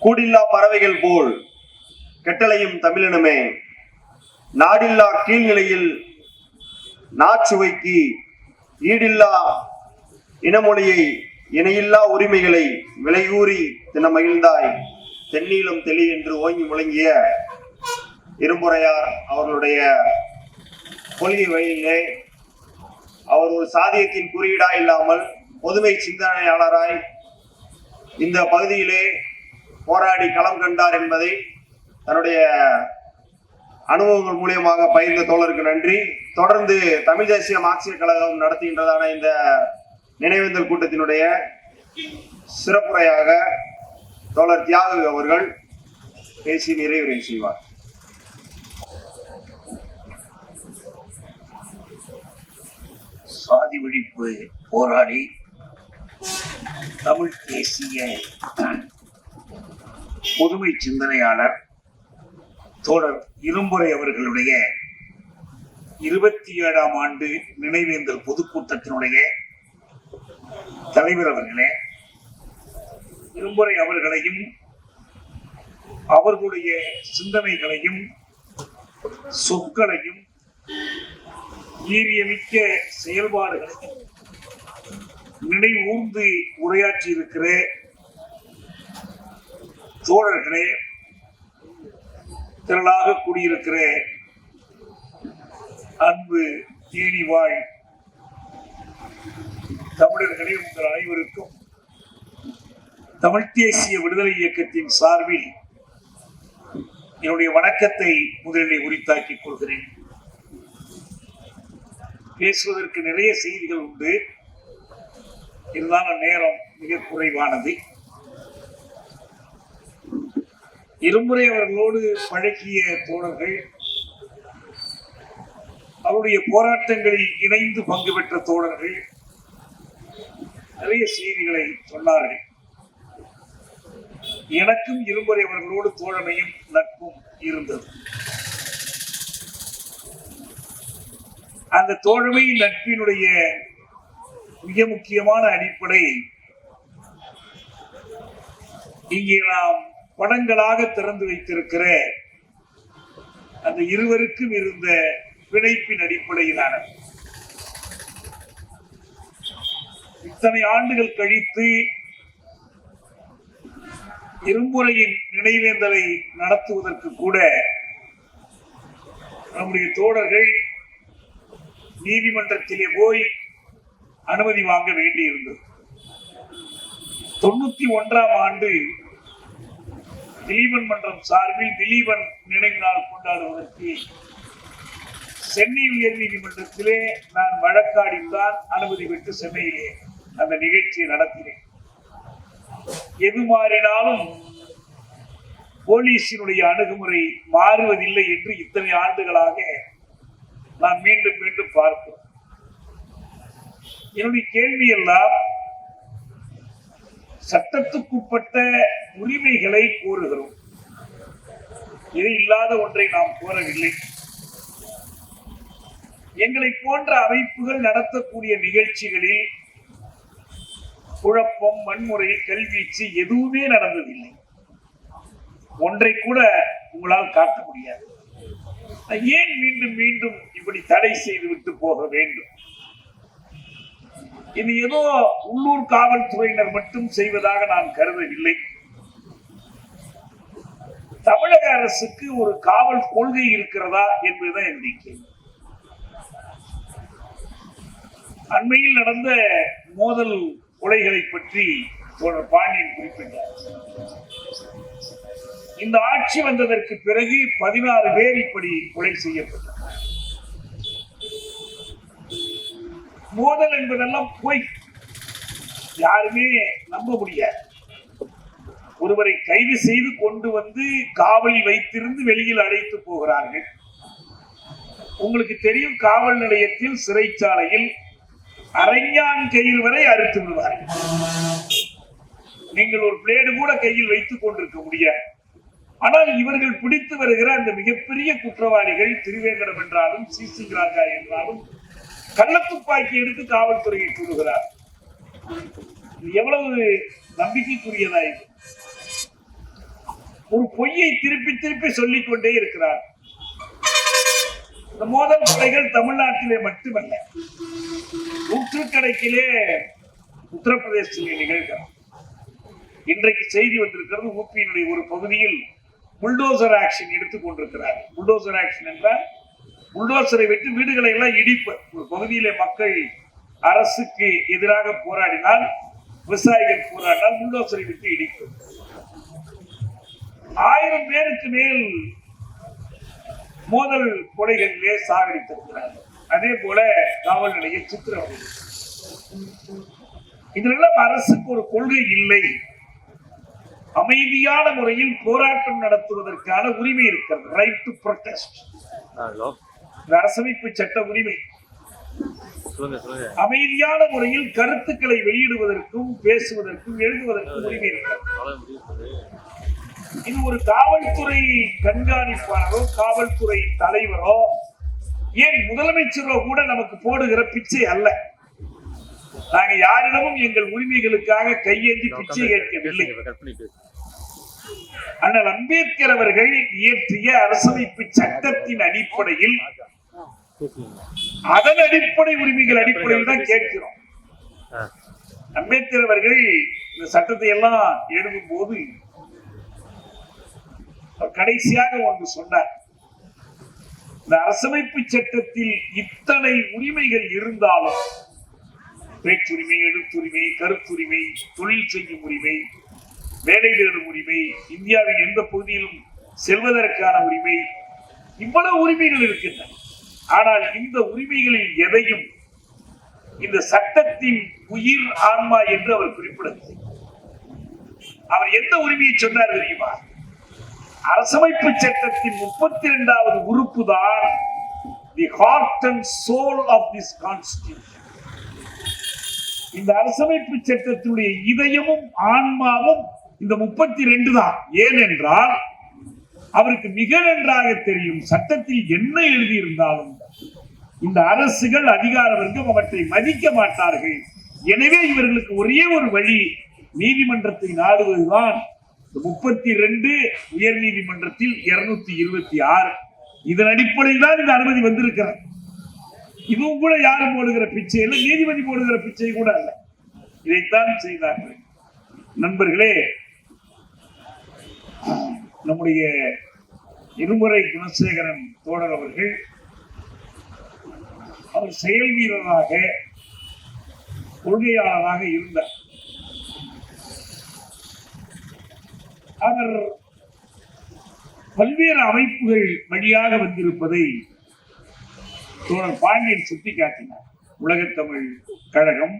கூடில்லா பறவைகள் போல் கெட்டளையும் தமிழினமே, நாடில்லா கீழ்நிலையில் நாச்சுவைக்கு ஈடில்லா இனமொழியை இணையில்லா உரிமைகளை விலையூறி தினமகிழ்ந்தாய் தென்னீளம் தெளி என்று ஓங்கி முழங்கிய இரும்புரையார் அவர்களுடைய கொள்கை வழியிலே அவர் ஒரு சாதியத்தின் குறியீடா இல்லாமல் பொதுமை சிந்தனையாளராய் இந்த பகுதியிலே போராடி களம் கண்டார் என்பதை தன்னுடைய அனுபவங்கள் மூலியமாக பகிர்ந்த தோழருக்கு நன்றி. தொடர்ந்து தமிழ் தேசிய மார்க்சிய கழகம் நடத்துகின்றதான இந்த நினைவேந்தல் கூட்டத்தினுடைய சிறப்புரையாக தோழர் தியாகு அவர்கள் பேசி நிறைவுரை செய்வார். சாதி ஒழிப்பு போராடி தமிழ் தேசிய பொதுமை சிந்தனையாளர் தோழர் இரும்புரை அவர்களுடைய 27ஆம் ஆண்டு நினைவேந்தல் பொதுக்கூட்டத்தினுடைய தலைவர் அவர்களே, இரும்புரை அவர்களையும் அவர்களுடைய சிந்தனைகளையும் சொற்களையும் வீரியமிக்க செயல்பாடுகளையும் நினைவூர்ந்து உரையாற்றி இருக்கிற தோழர்களே, திரளாக கூடியிருக்கிற அன்பு தேனிவாழ் தமிழர்களே, உங்கள் அனைவருக்கும் தமிழ் தேசிய விடுதலை இயக்கத்தின் சார்பில் என்னுடைய வணக்கத்தை முதலில் உரித்தாக்கிக் கொள்கிறேன். பேசுவதற்கு நிறைய செய்திகள் உண்டு, இருந்தாலும் நேரம் மிக குறைவானது. இருமுறை அவர்களோடு பழகிய தோழர்கள், அவருடைய போராட்டங்களில் இணைந்து பங்கு பெற்ற தோழர்கள் நிறைய செய்திகளை சொன்னார்கள். எனக்கும் இருமுறை அவர்களோடு தோழமையும் நட்பும் இருந்தது. அந்த தோழமை நட்பினுடைய மிக முக்கியமான அடிப்படை இங்கே நாம் படங்களாக திறந்து வைத்திருக்கிற அந்த இருவருக்கும் இருந்த பிணைப்பின் அடிப்படையிலானது. இத்தனை ஆண்டுகள் கழித்து இரும்புரையின் நினைவேந்தலை நடத்துவதற்கு கூட நம்முடைய தோழர்கள் நீதிமன்றத்திலே போய் அனுமதி வாங்க வேண்டியிருந்தது. 91ஆம் ஆண்டு திலீபன் மன்றம் சார்பில் திலீபன் நினைவு நாள் கொண்டாடுவதற்கு சென்னை உயர் நீதிமன்றத்திலே நான் வழக்காடித்தான் அனுமதி பெற்று சென்னையிலே அந்த நிகழ்ச்சியை நடத்தினேன். எது மாறினாலும் போலீசினுடைய அணுகுமுறை மாறுவதில்லை என்று இத்தனை ஆண்டுகளாக நான் மீண்டும் மீண்டும் பார்க்கிறோம். என்னுடைய கேள்வி எல்லாம் சட்டத்துக்குட்பட்ட உரிமைகளை கோருகிறோம், இது இல்லாத ஒன்றை நாம் கோரவில்லை. எங்களை போன்ற அமைப்புகள் நடத்தக்கூடிய நிகழ்ச்சிகளில் குழப்பம், வன்முறை, கல்வீச்சு எதுவுமே நடந்ததில்லை. ஒன்றை கூட உங்களால் காட்ட முடியாது. ஏன் மீண்டும் மீண்டும் இப்படி தடை செய்து விட்டு போக வேண்டும்? இது ஏதோ உள்ளூர் காவல்துறையினர் மட்டும் செய்வதாக நான் கருதவில்லை. தமிழக அரசுக்கு ஒரு காவல் கொள்கை இருக்கிறதா என்பதுதான் என்னுடைய கேள்வி. அண்மையில் நடந்த மோதல் கொலைகளை பற்றி தோழர் பாண்டியன் குறிப்பிட்டார். இந்த ஆட்சி வந்ததற்கு பிறகு 16 பேர் இப்படி கொலை செய்யப்பட்டார். மோதல் என்பதெல்லாம் போய் யாருமே நம்ப முடியாது. ஒருவரை கைது செய்து கொண்டு வந்து காவலில் வைத்திருந்து வெளியில் அழைத்து போகிறார்கள். உங்களுக்கு தெரியும், காவல் நிலையத்தில், சிறைச்சாலையில் அரைஞான் கையில் வரை அறுத்து விடுவார்கள். நீங்கள் ஒரு பிளேடு கூட கையில் வைத்துக் கொண்டிருக்க முடியாது. ஆனால் இவர்கள் பிடித்து வருகிற அந்த மிகப்பெரிய குற்றவாளிகள், திருவேங்கடம் என்றாலும் சிசி ராஜா என்றாலும், கள்ளத்துப்பாக்கி எடுத்து காவல்துறையை கூறுகிறார். எவ்வளவு நம்பிக்கைக்குரியதா இது? ஒரு பொய்யை திருப்பி திருப்பி சொல்லிக் கொண்டே இருக்கிறார். இந்த மோதல் கொலைகள் தமிழ்நாட்டிலே மட்டுமல்ல, நூற்றுக்கணக்கிலே உத்தரப்பிரதேசத்திலே நிகழ்கிறது. இன்றைக்கு செய்தி வந்திருக்கிறது, ஊபியினுடைய ஒரு பகுதியில் புல்டோசர் ஆக்ஷன் எடுத்துக் கொண்டிருக்கிறார். புல்டோசர் ஆக்ஷன் என்றால் புல்டோசரை விட்டு வீடுகளை எல்லாம் இடிப்பர். ஒரு பகுதியிலே மக்கள் அரசுக்கு எதிராக போராடினால், விவசாயிகள் போராடினால் புல்டோசரை விட்டு இடிப்பர். 1000 பேருக்கு மேல் மோதல் கொலைகளிலே சாகடித்திருக்கிறார். அதே போல காவல் நிலைய சித்திரவதை. இதெல்லாம் அரசுக்கு ஒரு கொள்கை இல்லை. அமைதியான முறையில் போராட்டம் நடத்துவதற்கான உரிமை இருக்கிறது. Right to protest. அரசமைப்பு சட்ட உரிமை. அமைதியான முறையில் கருத்துக்களை வெளியிடுவதற்கும் பேசுவதற்கும் எழுதுவதற்கும் உரிமை இருக்கிறது. இது ஒரு காவல்துறை கண்காணிப்பாளரோ காவல்துறை தலைவரோ ஏன் முதலமைச்சரோ கூட நமக்கு போடுகிற பிச்சை அல்ல. நாங்க யாரிடமும் எங்கள் உரிமைகளுக்காக கையேந்தி பிச்சை கேட்கவில்லை. அண்ணல் அம்பேத்கர் அவர்கள் இயற்றிய அரசமைப்பு சட்டத்தின் அடிப்படையில், அதன் அடிப்படை உரிமைகள் அடிப்படையில் தான் கேட்கிறோம். அம்பேத்கர் அவர்கள் இந்த சட்டத்தை எல்லாம் எழுதும் போது கடைசியாக ஒன்று சொன்னார். இந்த அரசமைப்பு சட்டத்தில் இத்தனை உரிமைகள் இருந்தாலும், பேச்சுரிமை, எழுத்துரிமை, கருத்துரிமை, தொழில் செய்யும் உரிமை, வேலை தேடும் உரிமை, இந்தியாவின் எந்த பகுதியிலும் செல்வதற்கான உரிமை, இவ்வளவு உரிமைகள் இருக்கின்றன. ஆனால் இந்த உரிமைகளில் எதையும் இந்த சட்டத்தின் உயிர் ஆன்மா என்று அவர் குறிப்பிடவில்லை. அவர் எந்த உரிமையை சொன்னார் தெரியுமா? அரசமைப்பு சட்டத்தின் 32வது உறுப்பு தான் the heart and soul of this constitution. இந்த அரசமைப்பு சட்டத்தினுடைய இதயமும் ஆன்மாவும் இந்த 32 தான். ஏனென்றால் அவருக்கு மிக நன்றாக தெரியும், சட்டத்தில் என்ன எழுதியிருந்தாலும் இந்த அரசுகள் அதிகார வர்க்கம் அவற்றை மதிக்க மாட்டார்கள். எனவே இவர்களுக்கு ஒரே ஒரு வழி, நீதிமன்றத்தை நாடுவதுதான். 32 உயர் நீதிமன்றத்தில் 226 இதன் அடிப்படையில் தான் இந்த அனுமதி வந்திருக்கிறது. இதுவும் கூட யாரும் போடுகிற பிச்சை இல்லை, நீதிபதி போடுகிற பிச்சை கூட அல்ல. இதைத்தான் செய்தார்கள். நண்பர்களே, நம்முடைய இருமுறை குணசேகரன் தோழர் அவர்கள், அவர் செயல் வீரராக கொள்கையாளராக இருந்தார். அவர் பல்வேறு அமைப்புகள் வழியாக வந்திருப்பதை தோழர் பாண்டியன் சுட்டிக்காட்டினார். உலகத்தமிழ் கழகம்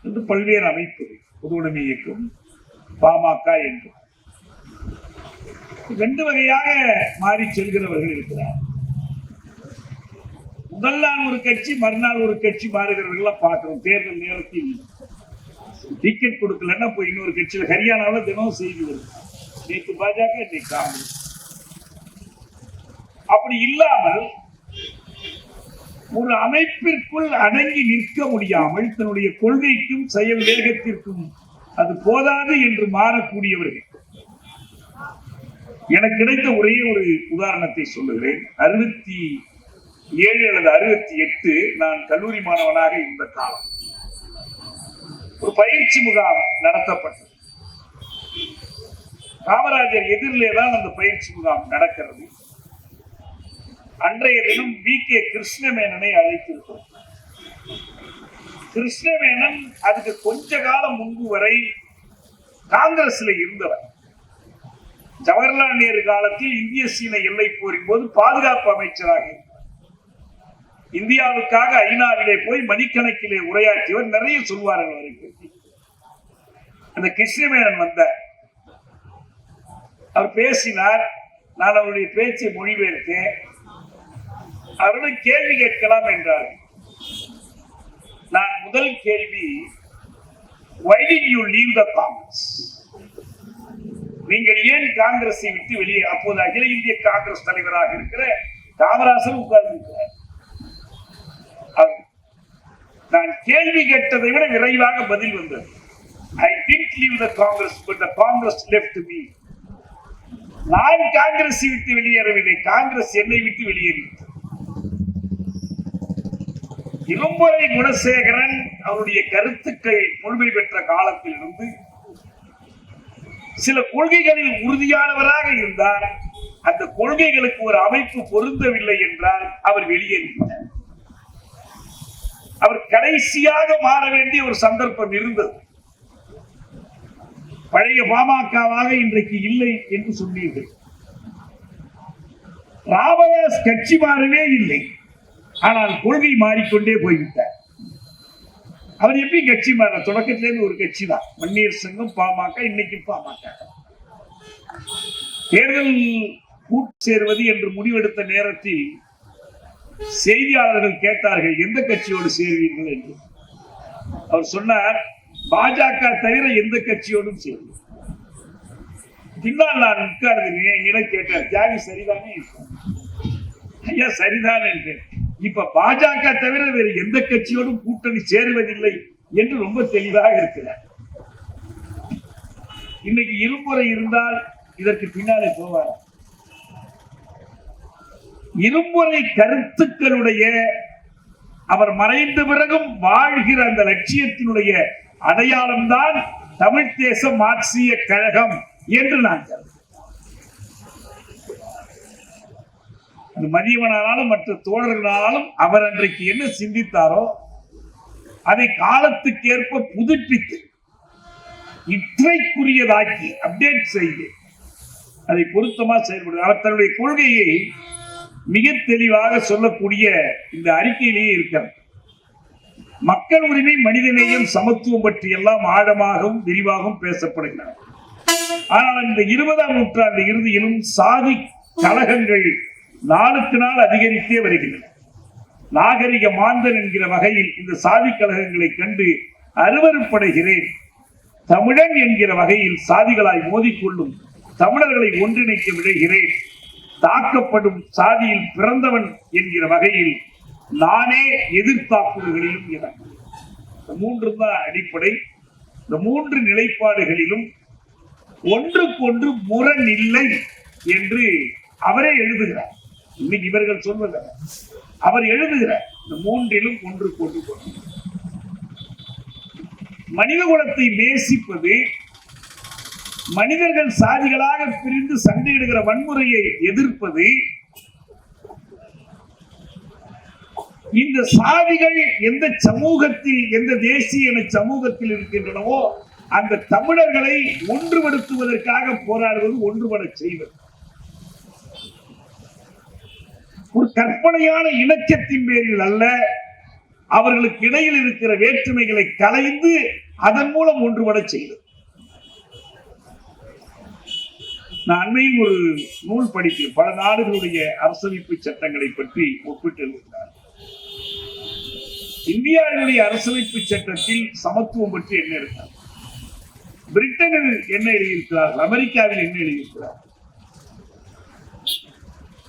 என்று பல்வேறு அமைப்புகள், பொதுவுடைமை இயக்கம், பாமக என்று 2 வகையாக மாறி செல்கிறவர்கள் இருக்கிறார். முதல் நாள் ஒரு கட்சி, மறுநாள் ஒரு கட்சி மாறுகிறவர்கள் பார்க்கிறோம். தேர்தல் நேரத்தில் டிக்கெட் கொடுக்கலன்னா போய் இன்னொரு கட்சியில், ஹரியானாவில் தினம் செய்தி வருது. நேற்று பாஜக, இன்னைக்கு காங்கிரஸ். அப்படி இல்லாமல் ஒரு அமைப்பிற்குள் அடங்கி நிற்க முடியாமல் தன்னுடைய கொள்கைக்கும் செயல் வேகத்திற்கும் அது போதாது என்று மாறக்கூடியவர்கள். எனக்கு கிடைத்த ஒரே ஒரு உதாரணத்தை சொல்லுகிறேன். 67 அல்லது 68 நான் கல்லூரி மாணவனாக இருந்த காலம் ஒரு பயிற்சி முகாம் நடத்தப்பட்டது. காமராஜர் எதிரிலே தான் அந்த பயிற்சி முகாம் நடக்கிறது. அன்றைய தினம் வி.கே. கிருஷ்ணமேனனை அழைத்திருக்கிறோம். கிருஷ்ணமேனன் அதுக்கு கொஞ்ச காலம் முன்பு வரை காங்கிரஸ்ல இருந்தவர். ஜவஹர்லால் நேரு காலத்தில் இந்திய சீன எல்லை போரின் போது பாதுகாப்பு அமைச்சராக இந்தியாவுக்காக ஐநாவிலே போய் மணிக்கணக்கிலே உரையாற்றியவர். நிறைய சொல்வார்கள் அவரை பற்றி. அந்த கிருஷ்ணமேனன் வந்தார், அவர் பேசினார். நான் அவருடைய பேச்சை மொழிபெயர்த்தேன். அவருடன் கேள்வி கேட்கலாம் என்றார். நான் முதல் கேள்வி, why did you leave the Congress? நீங்கள் ஏன் காங்கிரஸை விட்டு வெளியே? அப்போது அகில இந்திய காங்கிரஸ் தலைவராக இருக்கிற காமராசர் உட்கார்ந்திருக்கிறார். நான் கேள்வி கேட்டதை விட விரைவாக பதில் வந்தது. I didn't leave the Congress, but the Congress left me. நான் காங்கிரஸை விட்டு வெளியேறவில்லை, காங்கிரஸ் என்னை விட்டு வெளியேறிவிட்டது. இரும்புரை குணசேகரன் அவருடைய கருத்துக்கள் முழுமை பெற்ற காலத்தில் இருந்து சில கொள்கைகளில் உறுதியானவராக இருந்தார். அந்த கொள்கைகளுக்கு ஒரு அமைப்பு பொருந்தவில்லை என்றால் அவர் வெளியேறிவிட்டார். அவர் கடைசியாக மாற வேண்டிய ஒரு சந்தர்ப்பம் இருந்தது. பழைய பாமகவாக இன்றைக்கு இல்லை என்று சொன்னீர்கள். ராமதாஸ் கட்சி மாறவே இல்லை, ஆனால் கொள்கை மாறிக்கொண்டே போய்விட்டார். அவர் எப்படி கட்சி மாற? தொடக்கத்திலேருந்து ஒரு கட்சி தான், வன்னியர் சங்கம், பாமக, இன்னைக்கு பாமக. தேர்தல் கூட்டு சேர்வது என்று முடிவெடுத்த நேரத்தில் செய்தியாளர்கள் கேட்டார்கள், எந்த கட்சியோடு சேர்வீர்கள் என்று. அவர் சொன்னார், பாஜக தவிர எந்த கட்சியோடும் சேர்வு. பின்னால் நான் உட்கார்ந்து கேட்டார், தியாகி சரிதானே? ஐயா சரிதான் என்றேன். இப்ப பாஜக தவிர வேறு எந்த கட்சியோடும் கூட்டணி சேருவதில்லை என்று ரொம்ப தெளிவாக இருக்கிறார். இன்னைக்கு இருமுறை இருந்தால் இதற்கு பின்னாலே போவார். இருமுறை கருத்துக்களுடைய அவர் மறைந்த பிறகும் வாழ்கிற அந்த லட்சியத்தினுடைய அடையாளம்தான் தமிழ் தேச மார்க்சிய கழகம் என்று நான் கருதுகிறேன். அது மதியவனாலும் மற்ற தோழர்களாலும் அவர் அன்றைக்கு என்ன சிந்தித்தாரோ அதை காலத்துக்கேற்ப புதுப்பித்து இற்றைக்குரியதாக்கி அப்டேட் செய்து அதை பொருத்தமா செயல்படுது. அவர் தன்னுடைய கொள்கையை மிக தெளிவாக சொல்லக்கூடிய இந்த அறிக்கையிலேயே இருக்கிறது. மக்கள் உரிமை, மனிதநேயம், சமத்துவம் பற்றி எல்லாம் ஆழமாகவும் விரிவாகவும் பேசப்படுகிறது. ஆனால் இந்த 20ஆம் நூற்றாண்டு இறுதியிலும் சாதி கலகங்கள் நாளுக்கு நாள் அதிகரித்தே வருகின்றன. நாகரிக மாந்தன் என்கிற வகையில் இந்த சாதி கலகங்களை கண்டு அருவருப்படைகிறேன். தமிழன் என்கிற வகையில் சாதிகளாய் மோதிக்கொள்ளும் தமிழர்களை ஒன்றிணைக்க விளைகிறேன். தாக்கப்படும் சாதியில் பிறந்தவன் என்கிற வகையில் நானே எதிர்த்தாக்குதல்களிலும் இறங்கும். இந்த மூன்று தான் அடிப்படை. இந்த மூன்று நிலைப்பாடுகளிலும் ஒன்றுக்கொன்று முரண் இல்லை என்று அவரே எழுதுகிறார். இன்னைக்கு இவர்கள் சொல்வது அவர் எழுதுகிறார். இந்த மூன்றிலும் ஒன்றுக்கொன்று மனித குலத்தை நேசிப்பது, மனிதர்கள் சாதிகளாக பிரிந்து சண்டையிடுகிற வன்முறையை எதிர்ப்பது, இந்த சாதிகள் எந்த சமூகத்தில், எந்த தேசிய இன சமூகத்தில் இருக்கின்றனவோ அந்த தமிழர்களை ஒன்றுபடுத்துவதற்காக போராடுவது, ஒன்றுபட செய்வது. ஒரு கற்பனையான இணக்கத்தின் பேரில் அல்ல, அவர்களுக்கு இடையில் இருக்கிற வேற்றுமைகளை கலைந்து அதன் மூலம் ஒன்றுபட செய்வது. நான் அண்மையில் ஒரு நூல் படிக்கிறேன். பல நாடுகளுடைய அரசமைப்பு சட்டங்களை பற்றி ஒப்பிட்டு இருக்கிறார். இந்தியாவினுடைய அரசமைப்பு சட்டத்தில் சமத்துவம் பற்றி என்ன இருக்கிறார், பிரிட்டனில் என்ன எழுதியிருக்கிறார், அமெரிக்காவில் என்ன எழுதியிருக்கிறார்.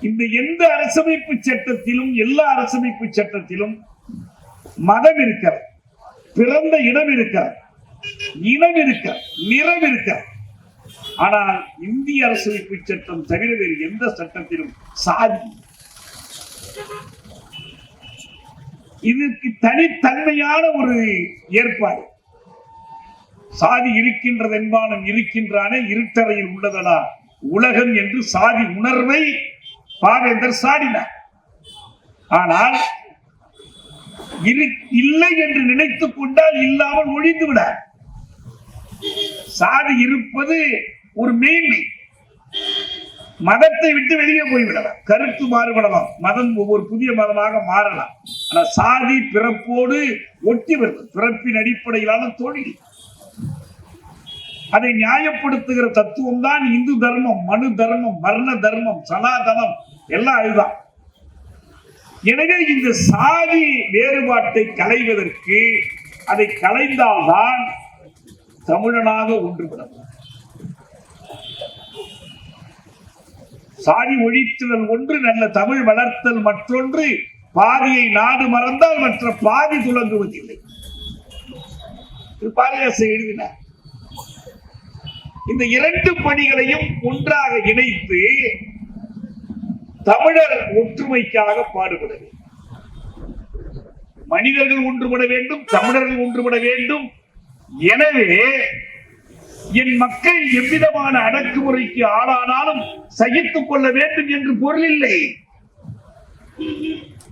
இந்த எந்த அரசமைப்பு சட்டத்திலும், எல்லா அரசமைப்பு சட்டத்திலும் மதம் இருக்கிறது, பிறந்த இடம் இருக்கிறது, இனம் இருக்கிறது, நிறம் இருக்கிறது. ஆனால் இந்திய அரசமைப்பு சட்டம் தவிர வேறு எந்த சட்டத்திலும் சாதி, இதற்கு தனித்தன்மையான ஒரு ஏற்பாடு. சாதி இருக்கின்றது என்பானும் இருக்கின்றானே, இருட்டறையில் உள்ளதடா உலகம் என்று சாதி உணர்வை பாவேந்தர் சாடினார். ஆனால் இல்லை என்று நினைத்துக் கொண்டால் இல்லாமல் ஒழிந்து விட. சாதி இருப்பது ஒரு மேன்மை. மதத்தை விட்டு வெளியே போய்விடலாம், கருத்து மாறுபடலாம், மதம் ஒவ்வொரு புதிய மதமாக மாறலாம். ஆனால் சாதி பிறப்போடு ஒட்டி வருவது, பிறப்பின் அடிப்படையிலான தொழில். அதை நியாயப்படுத்துகிற தத்துவம் தான் இந்து தர்மம், மனு தர்மம், வர்ண தர்மம், சனாதனம் எல்லாம் அதுதான். எனவே இந்த சாதி வேறுபாட்டை களைவதற்கு, அதை களைந்தால்தான் தமிழனாக ஒன்றுபடும். சாதி ஒழித்தல் ஒன்று, நல்ல தமிழ் வளர்த்தல் மற்றொன்று. பாதியை நாடு மறந்தால் மற்ற பாதி துலங்குவதில்லை. பாரதிதாசன் எழுதினார். இந்த இரண்டு பணிகளையும் ஒன்றாக இணைத்து தமிழர் ஒற்றுமைக்காக பாடுபட வேண்டும். மனிதர்கள் ஒன்றுபட வேண்டும், தமிழர்கள் ஒன்றுபட வேண்டும். எனவே என் மக்கள் எவ்விதமான அடக்குமுறைக்கு ஆளானாலும் சகித்துக் கொள்ள வேண்டும் என்று பொருள் இல்லை.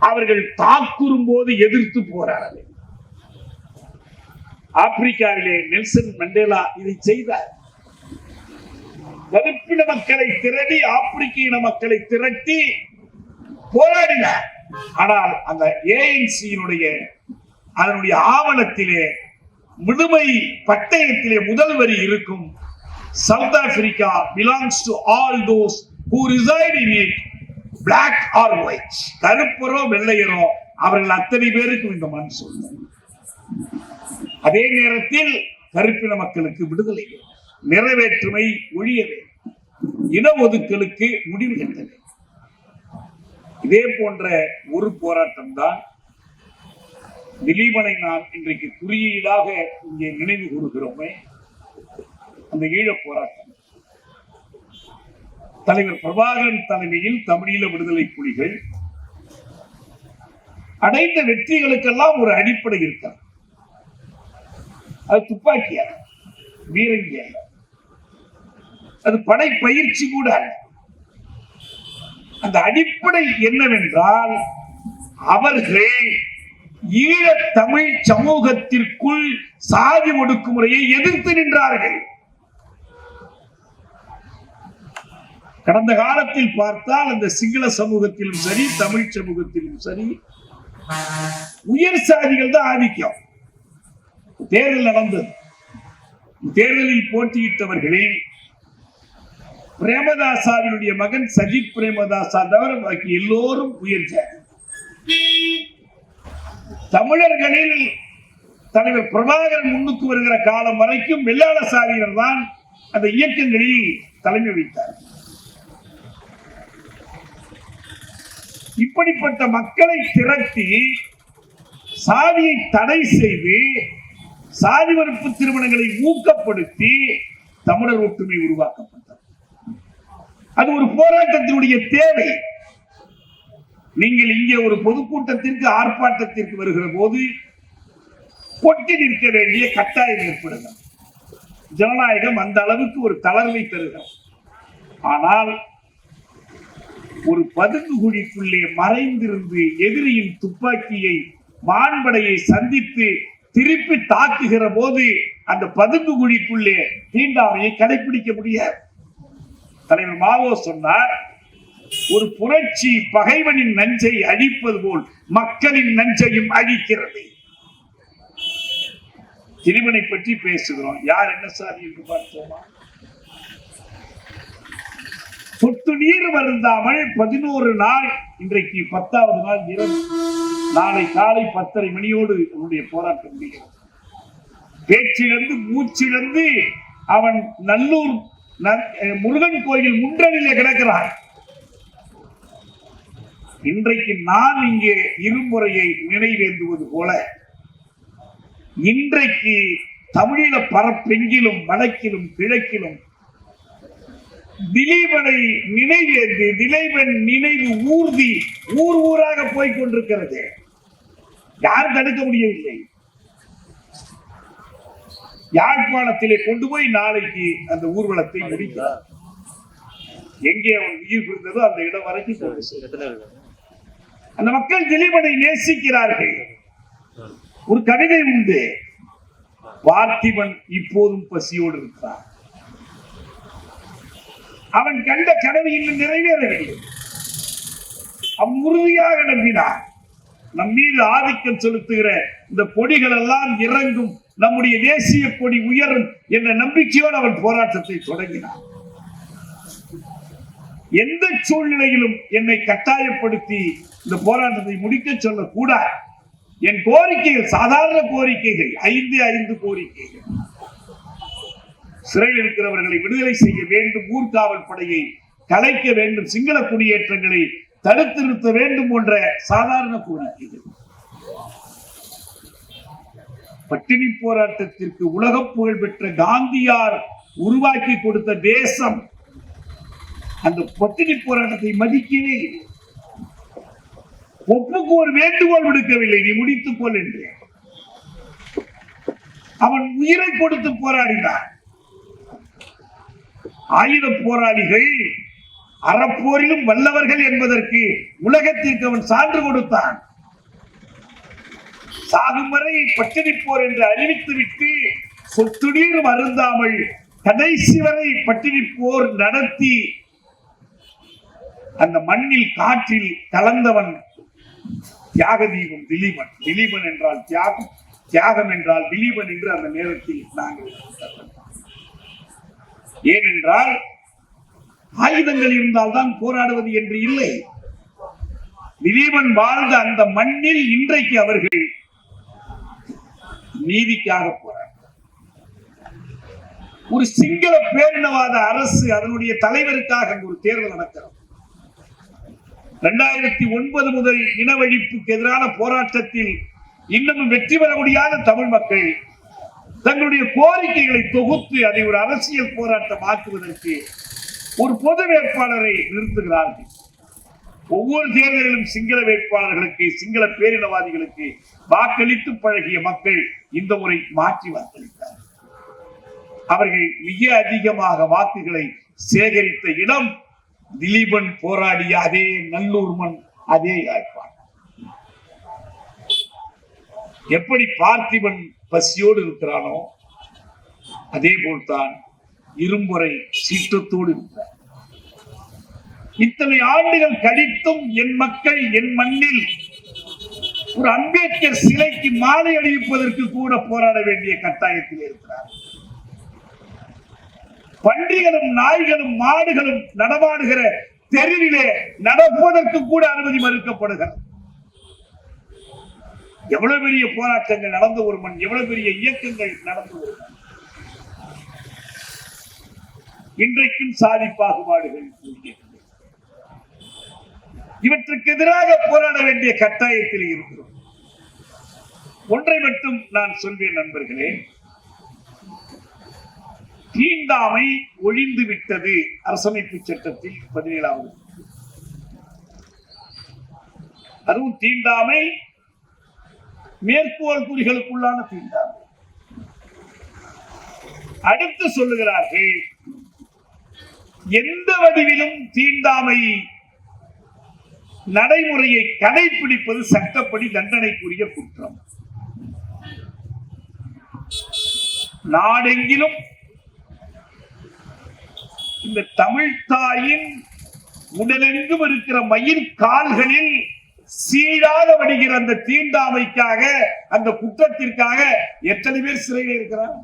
அவர்கள் தாக்குறும் போது எதிர்த்து போராட. ஆப்பிரிக்காவிலே நெல்சன் மண்டேலா இதை செய்தார். கருப்பின மக்களை திரட்டி, ஆப்பிரிக்க இன மக்களை திரட்டி போராடினார். ஆனால் அந்த ஏஎன்சியினுடைய அதனுடைய ஆவணத்திலே விடுமை பட்டயத்திலே முதல் வரி இருக்கும், south Africa belongs to all those who reside in it, black or white. கருப்பரோ வெள்ளையரோ அவர்கள் அத்தனை பேருக்கும் இந்த மண் சொல்லும். அதே நேரத்தில் கருப்பின மக்களுக்கு விடுதலை, நிறைவேற்றுமை ஒழியவே, இன ஒதுக்கலுக்கு முடிவு கட்டவே. இதே போன்ற ஒரு போராட்டம் தான் திலீபனை நாம் இன்றைக்கு குறியீடாக இங்கே நினைவு கூறுகிறோமே, அந்த ஈழப் போராட்டம். தலைவர் பிரபாகரன் தலைமையில் தமிழீழ விடுதலை புலிகள் அடைந்த வெற்றிகளுக்கெல்லாம் ஒரு அடிப்படை இருக்கிறது. அது துப்பாக்கி அல்ல, வீரங்கி அல்ல, அது படை பயிற்சி கூட அல்ல. அந்த அடிப்படை என்னவென்றால், அவர்கள் ஈழ தமிழ் சமூகத்திற்குள் சாதி ஒடுக்குமுறையை எதிர்த்து நின்றார்கள். கடந்த காலத்தில் பார்த்தால் அந்த சிங்கள சமூகத்திலும் சரி, தமிழ் சமூகத்திலும் சரி, உயர் சாதிகள் தான் ஆதிக்கம். தேர்தல் நடந்தது. தேர்தலில் போட்டியிட்டவர்களில் பிரேமதாசாவினுடைய மகன் சஜித் பிரேமதாசா தவிர பாக்கி எல்லோரும் உயர் ஜாதி. தமிழர்களில் தலைவர் பிரபாகரன் முன்னுக்கு வருகிற காலம் வரைக்கும் வெள்ளாள சாதியினர் தான் அந்த இயக்கங்களில் தலைமை வைத்தார். இப்படிப்பட்ட மக்களை திரட்டி சாதியை தடை செய்து சாதி மறுப்பு திருமணங்களை ஊக்கப்படுத்தி தமிழர் ஒற்றுமை உருவாக்கப்பட்டது. அது ஒரு போராட்டத்தினுடைய தேவை. நீங்கள் இங்கே ஒரு பொதுக்கூட்டத்திற்கு, ஆர்ப்பாட்டத்திற்கு வருகிற போது கொட்டி நிற்க வேண்டிய கட்டாயம் ஏற்படுகிறது. ஜனநாயகம் அந்த அளவுக்கு ஒரு தளர்வை தருகிறது. ஆனால் ஒரு பதுங்கு குழிக்குள்ளே மறைந்திருந்து எதிரியின் துப்பாக்கியை, வான்படையை சந்தித்து திருப்பி தாக்குகிற போது அந்த பதுங்கு குழிக்குள்ளே தீண்டாமையை கடைபிடிக்க முடியாது. தலைவர் மாவோ சொன்னார், ஒரு புரட்சி பகைவனின் நஞ்சை அழிப்பது போல் மக்களின் நஞ்சையும் அழிக்கிறது. திலீபனை பற்றி பேசுகிறோம். யார் என்ன சாதி என்று பார்த்தோமா? சொட்டு நீர் வருந்தாமல் 11 நாள், இன்றைக்கு 10வது நாள் இரவு, நாளை காலை 10:30 மணியோடு அவனுடைய போராட்டம் முடிகிறது. பேச்சிழந்து மூச்சிழந்து அவன் நல்லூர் முருகன் கோயில் முன்றலிலே கிடக்கிறான். இன்றைக்கு நான் இங்கே இருமுறையை நினைவேந்துவது போல, இன்றைக்கு தமிழீழ பரப்பெங்கிலும் வடக்கிலும் கிழக்கிலும் திலீபனை நினைவேந்து, திலீபன் நினைவு ஊர்தி ஊர் ஊராக போய் கொண்டிருக்கிறது. யாரும் தடுக்க முடியவில்லை. யாழ்ப்பாணத்திலே கொண்டு போய் நாளைக்கு அந்த ஊர்வலத்தை முடிக்கிறார். எங்கே அவன் உயிர் இருந்ததோ அந்த இடம் வரைக்கும் அந்த மக்கள் திலீபனை நேசிக்கிறார்கள். ஒரு கவிதை உண்டு, பார்த்திபன் இப்போதும் பசியோடு இருக்கிறான். அவன் கண்ட கனவு இன்னும் நிறைவேறவில்லை. அவன் உறுதியாக நம்பினான். நம் மீது ஆதிக்கம் செலுத்துகிற இந்த கொடிகள் எல்லாம் இறங்கும், நம்முடைய தேசிய கொடி உயரும் என்ற நம்பிக்கையோடு அவன் போராட்டத்தை தொடங்கினான். எந்த சூழ்நிலையிலும் என்னை கட்டாயப்படுத்தி இந்த போராட்டத்தை முடிக்க சொல்லக்கூடாது. என் கோரிக்கைகள் சாதாரண கோரிக்கைகள், 5 கோரிக்கைகள். சிறையில் இருக்கிறவர்களை விடுதலை செய்ய வேண்டும், ஊர்காவல் படையை கலைக்க வேண்டும், சிங்கள குடியேற்றங்களை தடுத்து நிறுத்த வேண்டும் போன்ற சாதாரண கோரிக்கைகள். பட்டினி போராட்டத்திற்கு உலக புகழ் பெற்ற காந்தியார் உருவாக்கி கொடுத்த தேசம் அந்த பட்டினி போராட்டத்தை மதிக்கவே இல்லை. ஒப்புக்கு ஒரு வேண்டுகோள் விடுக்கவில்லை, நீ முடித்துக் கொள் என்று. அவன் உயிரை கொடுத்து போராடினான். ஆயுத போராளிகள் அறப்போரிலும் வல்லவர்கள் என்பதற்கு உலகத்திற்கு அவன் சான்று கொடுத்தான். சாகும் வரை பட்டினி போர் என்று அறிவித்துவிட்டு சொத்துடீர் அருந்தாமல் கடைசி வரை பட்டினி போர் நடத்தி அந்த மண்ணில் காற்றில் கலந்தவன் தியாக தீபம் திலீபன். திலீபன் என்றால் தியாகம், தியாகம் என்றால் திலீபன் என்று அந்த நேரத்தில் நாங்கள். ஏனென்றால் ஆயுதங்கள் இருந்தால்தான் போராடுவது என்று இல்லை. திலீபன் வாழ்ந்த அந்த மண்ணில் இன்றைக்கு அவர்கள் நீதிக்காக போராடுறார். ஒரு சிங்கள பேரினவாத அரசு அதனுடைய தலைவருக்காக ஒரு தேர்தல் நடக்கிறது. 2009 முதல் இனவழிப்புக்கு எதிரான போராட்டத்தில் இன்னமும் வெற்றி பெற முடியாத தமிழ் மக்கள் தங்களுடைய கோரிக்கைகளை தொகுத்து அதை ஒரு அரசியல் போராட்டம் ஆக்குவதற்கு ஒரு பொது வேட்பாளரை நிறுத்துகிறார்கள். ஒவ்வொரு தேர்தலிலும் சிங்கள வேட்பாளர்களுக்கு, சிங்கள பேரினவாதிகளுக்கு வாக்களித்து பழகிய மக்கள் இந்த முறை மாற்றி வாக்களித்தார். அவர்கள் மிக அதிகமாக வாக்குகளை சேகரித்த இடம் திலீபன் போராடிய அதே நல்லூர் மண், அதே யாழ்ப்பாணம். எப்படி பார்த்திபன் பசியோடு இருக்கிறானோ அதே போல்தான் இரும்புரை சீற்றத்தோடு இருக்கிறார். இத்தனை ஆண்டுகள் கழித்தும் என் மக்கள் என் மண்ணில் ஒரு அம்பேத்கர் சிலைக்கு மாலை அணிவிப்பதற்கு கூட போராட வேண்டிய கட்டாயத்தில் இருக்கிறார். பன்றிகளும் நாய்களும் மாடுகளும் நடமாடுகிற தெருவிலே நடப்பதற்கு கூட அனுமதி மறுக்கப்படுகிறது. எவ்வளவு பெரிய போராட்டங்கள் நடந்த ஒரு மண், எவ்வளவு பெரிய இயக்கங்கள் நடந்த ஒரு மண். இன்றைக்கும் சாதி பாகுபாடுகள் இவற்றுக்கு எதிராக போராட வேண்டிய கட்டாயத்தில் இருக்கிறோம். ஒன்றை மட்டும் நான் சொல்வேன் நண்பர்களே, தீண்டாமை ஒழிந்து விட்டது. அரசமைப்பு சட்டத்தில் 17வது. அதுவும் தீண்டாமை மேற்கோள் குறிகளுக்குள்ளான தீண்டாமை. அடுத்து சொல்லுகிறார்கள், எந்த வடிவிலும் தீண்டாமை நடைமுறையை கடைபிடிப்பது சட்டப்படி தண்டனைக்குரிய குற்றம். நாடெங்கிலும் இந்த தமிழ் தாயின் உடலெங்கும் இருக்கிற மயிர் கால்களில் சீழாக வடிகிற அந்த தீண்டாமைக்காக, அந்த குற்றத்திற்காக எத்தனை பேர் சிறையில் இருக்கிறார்?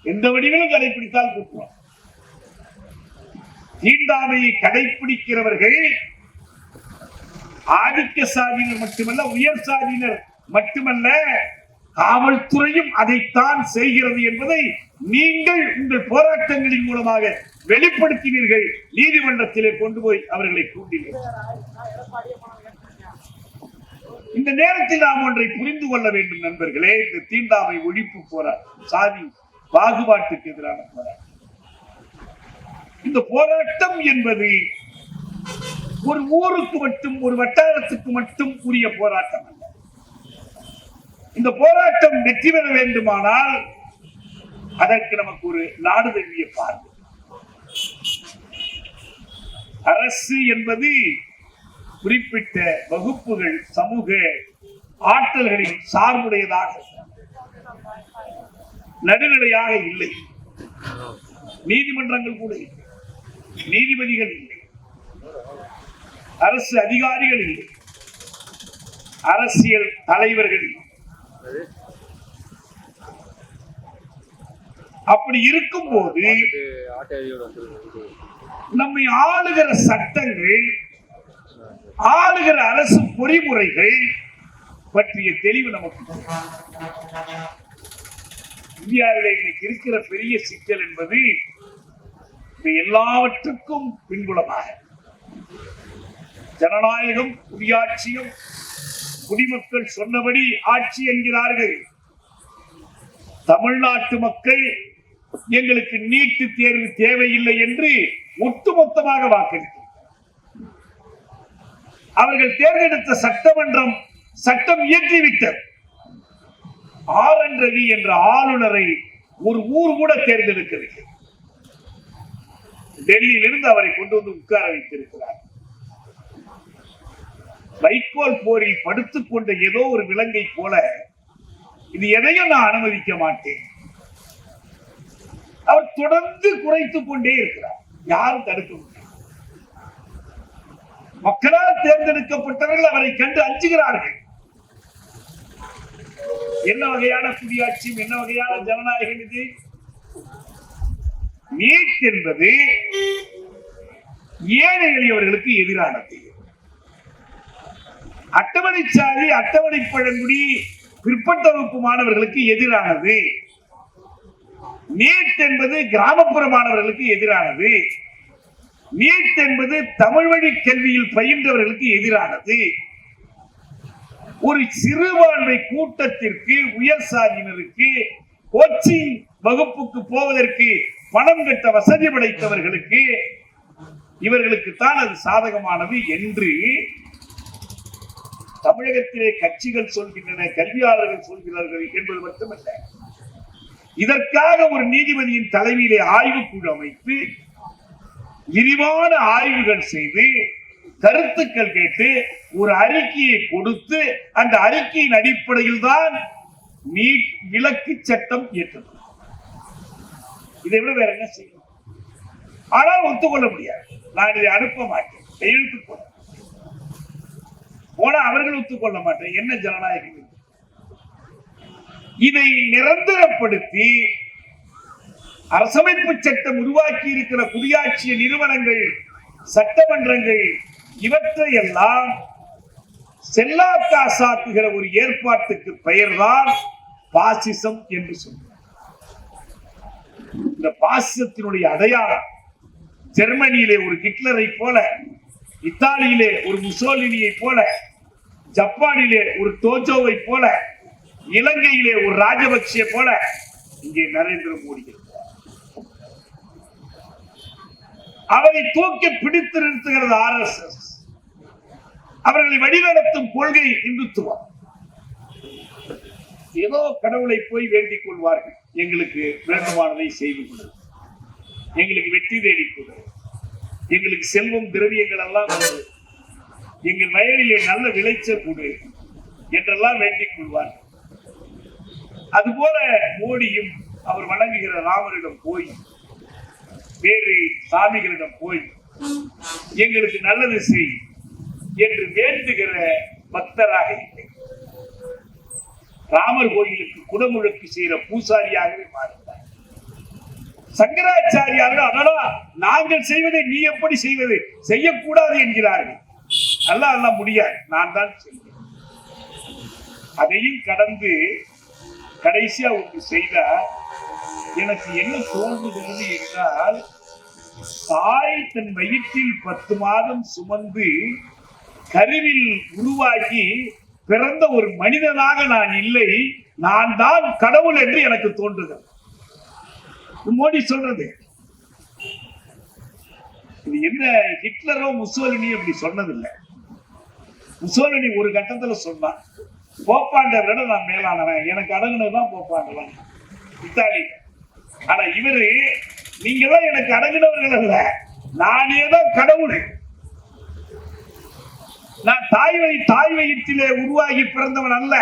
எந்த வடிவிலும் கடைபிடித்தால் குற்றம். தீண்டாமையை கடைபிடிக்கிறவர்கள் ஆதிக்க சாதியினர் மட்டுமல்ல, உயர் சாதியினர் மட்டுமல்ல, காவல்துறையும் அதைத்தான் செய்கிறது என்பதை நீங்கள் உங்கள் போராட்டங்களின் மூலமாக வெளிப்படுத்தினீர்கள். நீதிமன்றத்திலே கொண்டு போய் அவர்களை கூட்டினீர்கள். இந்த நேரத்தில் நாம் ஒன்றை புரிந்து கொள்ள வேண்டும் நண்பர்களே. இந்த தீண்டாமை ஒழிப்பு போராட்டம், சாதி பாகுபாட்டுக்கு எதிரான போராட்டம். இந்த போராட்டம் என்பது ஒரு ஊருக்கு மட்டும், ஒரு வட்டாரத்துக்கு மட்டும் உரிய போராட்டம் அல்ல. இந்த போராட்டம் வெற்றி பெற வேண்டுமானால் அதற்கு நமக்கு ஒரு நாடு தழுவிய பார்வை. அரசு என்பது குறிப்பிட்ட வகுப்புகள், சமூக ஆற்றல்களின் சார்புடையதாக, நடுநிலையாக இல்லை. நீதிமன்றங்கள் கூட இல்லை, நீதிபதிகள் இல்லை, அரசு அதிகாரிகள் இல்லை, அரசியல் தலைவர்கள் இல்லை. அப்படி இருக்கும் போது நம்மை ஆளுகிற சட்டங்கள், ஆளுகிற அரசு பொறிமுறைகள் பற்றிய தெளிவு நமக்கு. இந்தியாவில் இன்னைக்கு இருக்கிற பெரிய சிக்கல் என்பது எல்லாவற்றுக்கும் பின்புலமாக ஜனநாயகம், குடியாட்சியும், குடிமக்கள் சொன்னபடி ஆட்சி என்கிறார்கள். தமிழ்நாட்டு மக்கள் எங்களுக்கு நீட்டு தேர்வு தேவையில்லை என்று ஒட்டுமொத்தமாக வாக்களித்தார். அவர்கள் தேர்ந்தெடுத்த சட்டமன்றம் சட்டம் இயற்றிவிட்டது. ஆர் என் ரவி என்ற ஆளுநரை ஒரு ஊர் கூட தேர்ந்தெடுக்கவில்லை. டெல்லியிலிருந்து அவரை கொண்டு வந்து உட்கார வைத்திருக்கிறார். வைக்கோல் போரில் படுத்துக் கொண்ட ஏதோ ஒரு விலங்கை போல இது எதையும் நான் அனுமதிக்க மாட்டேன். அவர் தொடர்ந்து குறைத்துக் கொண்டே இருக்கிறார். யாரும் தடுக்க முடியாது. மக்களால் தேர்ந்தெடுக்கப்பட்டவர்கள் அவரை கண்டு அஞ்சுகிறார்கள். என்ன வகையான குடியாட்சியும் என்ன வகையான ஜனநாயகம் இது? நீட் என்பது ஏழை எளியவர்களுக்கு எதிரானது. அட்டவணை சாதி, அட்டவணை பழங்குடி, பிற்பட்ட வகுப்பு மாணவர்களுக்கு எதிரானது. நீட் என்பது கிராமப்புற மாணவர்களுக்கு எதிரானது. நீட் என்பது தமிழ் வழி கல்வியில் பயின்றவர்களுக்கு எதிரானது. ஒரு சிறுபான்மை கூட்டத்திற்கு, உயர் சாதியினருக்கு, கோச்சிங் வகுப்புக்கு போவதற்கு பணம் கட்ட வசதி படைத்தவர்களுக்கு, இவர்களுக்கு தான் அது சாதகமானது என்று தமிழகத்திலே கட்சிகள் சொல்கின்றன, கல்வியாளர்கள் சொல்கிறார்கள் என்பது மட்டுமல்ல. இதற்காக ஒரு நீதிபதியின் தலைமையிலே ஆய்வுக்குழு அமைத்து விரிவான ஆய்வுகள் செய்து கருத்துக்கள் கேட்டு ஒரு அறிக்கையை கொடுத்து அந்த அறிக்கையின் அடிப்படையில் தான் நீட் விலக்கு சட்டம் இயற்றது. இதை விட வேற என்ன செய்யணும்? ஆனால் ஒத்துக்கொள்ள முடியாது. நான் இதை அனுப்ப மாட்டேன், கையெழுத்து போனா அவர்கள் ஒத்துக்கொள்ள மாட்டேன். என்ன ஜனநாயகம்? இதை நிரந்தரப்படுத்தி அரசமைப்பு சட்டம் உருவாக்கி இருக்கிற குடியாட்சிய நிறுவனங்கள், சட்டமன்றங்கள் இவற்றையெல்லாம் செல்லா காசாக்குகிற ஒரு ஏற்பாட்டுக்கு பெயர்தான் பாசிசம் என்று சொல்றார். இந்த பாசிசத்தினுடைய அடையாளம் ஜெர்மனியிலே ஒரு ஹிட்லரை போல, இத்தாலியிலே ஒரு முசோலினியை போல, ஜப்பானிலே ஒரு டோஜோவை போல, இலங்கையிலே ஒரு ராஜபக்சே போல இங்கே நரேந்திர மோடி இருக்கிறார். அவரை தூக்கி பிடித்து நிறுத்துகிறது RSS. அவர்களை வழிநடத்தும் கொள்கை இந்துத்துவம். ஏதோ கடவுளை போய் வேண்டிக் கொள்வார்கள், எங்களுக்கு வேண்டுமானதை செய்து கொடு, எங்களுக்கு வெற்றி தேடி கொடு, எங்களுக்கு செல்வம் திரவியங்கள் எல்லாம் கொடு, எங்கள் வயலிலே நல்ல விளைச்சல் கொடு என்றெல்லாம் வேண்டிக் கொள்வார்கள். அதுபோல மோடியும் அவர் வணங்குகிற ராமரிடம் போய், வேறு சாமிகளிடம் போய் எங்களுக்கு நல்லது செய் என்று வேண்டுகிற பக்தராக இல்லை. ராமர் கோயிலுக்கு குடமுழுக்கு செய்கிற பூசாரியாகவே மாறினார். சங்கராச்சாரியார்கள் அதனால் நாங்கள் செய்வதை நீ எப்படி செய்வது, செய்யக்கூடாது என்கிறார்கள். அல்ல முடியாது, நான் தான் செய்வேன். அதையும் கடந்து கடைசியா ஒன்று செய்தார். எனக்கு என்ன தோன்றுகிறது என்றால், தாய் தன் வயிற்றில் 10 மாதம் சுமந்து கருவில் உருவாகி பிறந்த ஒரு மனிதனாக நான் இல்லை, நான் தான் கடவுள் என்று எனக்கு தோன்றுகிறது. மோடி சொல்றது இது என்ன? ஹிட்லரோ முசோலினி அப்படி சொன்னதில்லை. முசோலினி ஒரு கட்டத்துல சொன்னான், போப்பாண்டவரோட நான் மேலானவன், எனக்கு அடங்குனதுதான் போப்பாண்டவன் இத்தாலி. ஆனா இவரு, நீங்க எல்லாம் எனக்கு அடங்கினவர்கள் அல்ல, நானே தான் கடவுள், நான் தாய் வயிற்றிலே உருவாகி பிறந்தவன் அல்ல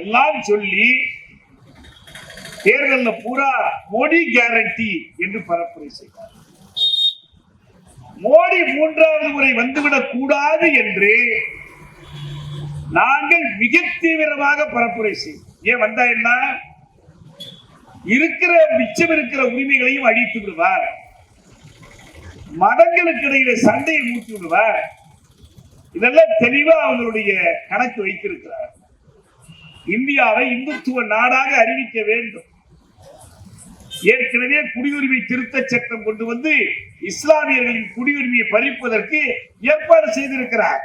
எல்லாம் சொல்லி தேர்தலில் பூரா மோடி கேரண்டி என்று பரப்புரை செய்தார். மோடி 3வது முறை வந்துவிடக் கூடாது என்று நாங்கள் மிக தீவிரமாக பரப்புரை செய்தோம். ஏன் வந்தா என்ன? மிச்சம் இருக்கிற உரிமைகளையும் அழித்து விடுவார், மதங்களுக்கு இடையிலே சண்டையை மூட்டி விடுவார். இதெல்லாம் தெளிவா அவங்களுடைய கணக்கு வைத்திருக்கிறார். இந்தியாவை இந்துத்துவ நாடாக அறிவிக்க வேண்டும். ஏற்கனவே குடியுரிமை திருத்த சட்டம் கொண்டு வந்து இஸ்லாமியர்களின் குடியுரிமையை பறிப்பதற்கு ஏற்பாடு செய்திருக்கிறார்.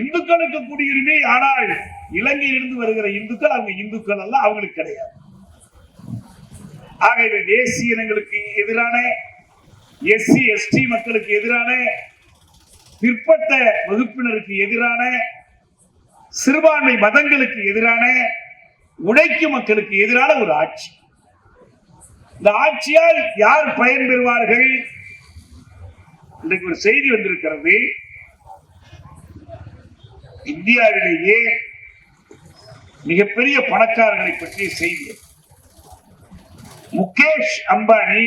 இந்துக்களுக்கு குடியுரிமை, ஆனால் இலங்கையிலிருந்து வருகிற இந்துக்கள் அவங்க இந்துக்கள் அல்ல, அவங்களுக்கு கிடையாது. ஆக இது தேசிய இனங்களுக்கு எதிரான, எஸ்சி எஸ்டி மக்களுக்கு எதிரான, பிற்பட்ட வகுப்பினருக்கு எதிரான, சிறுபான்மை மதங்களுக்கு எதிரான, உழைக்கும் மக்களுக்கு எதிரான ஒரு ஆட்சி. இந்த ஆட்சியால் யார் பயன்பெறுவார்கள்? இன்றைக்கு ஒரு செய்தி வந்திருக்கிறது. இந்தியாவிலேயே மிகப்பெரிய பணக்காரர்களை பற்றிய செய்தி. முகேஷ் அம்பானி,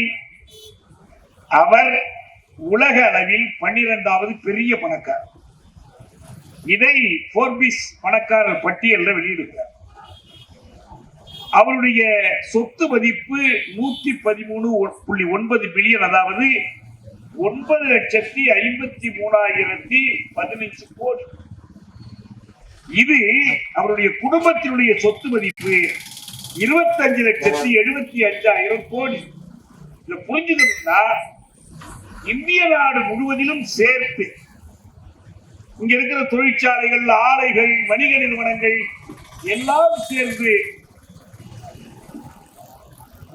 அவர் உலக அளவில் 12வது பெரிய பணக்காரர். இதை போர்பிஸ் பணக்காரர் பட்டியலில் வெளியிடுகிறார். அவருடைய சொத்து மதிப்பு 113.9 பில்லியன், அதாவது 9,53,015 கோடி. இது அவருடைய குடும்பத்தினுடைய சொத்து மதிப்பு 25,75,000 கோடி. இதை புரிஞ்சுக்கணும்னா இந்திய நாடு முழுவதிலும் சேர்த்து இங்க இருக்கிற தொழிற்சாலைகள், ஆலைகள், வணிக நிறுவனங்கள் எல்லாம் சேர்ந்து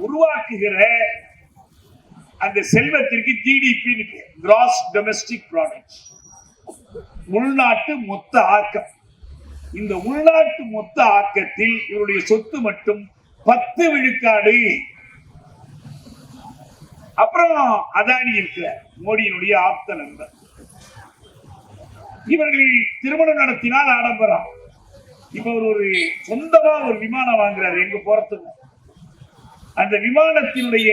உருவாக்குகிற அந்த செல்வத்திற்கு ஜிடிபி, கிராஸ் டொமெஸ்டிக் ப்ராடக்ட், உள்நாட்டு மொத்த ஆக்கம். இந்த உள்நாட்டு மொத்த ஆக்கத்தில் இவருடைய சொத்து மட்டும் 10 விழுக்காடு. அப்புறம் அதானி இருக்கிறார், மோடியினுடைய ஆப்த நண்பர். இவர்கள் திருமணம் நடத்தினால் ஆடம்பரம். இப்ப ஒரு சொந்தமா ஒரு விமானம் வாங்குறாரு, எங்க போறதுக்கு. அந்த விமானத்தினுடைய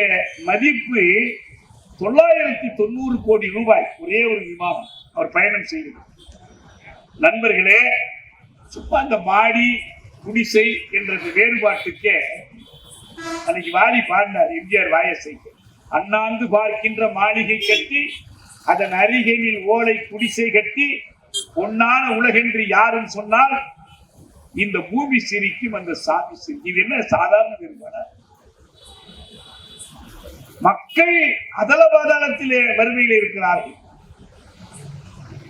மதிப்பு 990 கோடி ரூபாய். ஒரே ஒரு விமானம் அவர் பயணம் செய்கிறார். நண்பர்களே, சும்மா அந்த மாடி குடிசை என்ற வேறுபாட்டுக்கே அன்னைக்கு வாலி பாடினார், எம்ஜிஆர் வாயசைக்கு. அண்ணாந்து பார்க்கின்ற மாளிகை கட்டி, அதன் அருகில் ஓலை குடிசை கட்டி, பொன்னான உலகென்று யாரும் சொன்னால் இந்த பூமி சிரிக்கும், அந்த சாமி சிரிக்கும். இது என்ன சாதாரண வேறுபாடா? மக்கள் அதல பாதாளத்திலே வறுமையில் இருக்கிறார்கள்.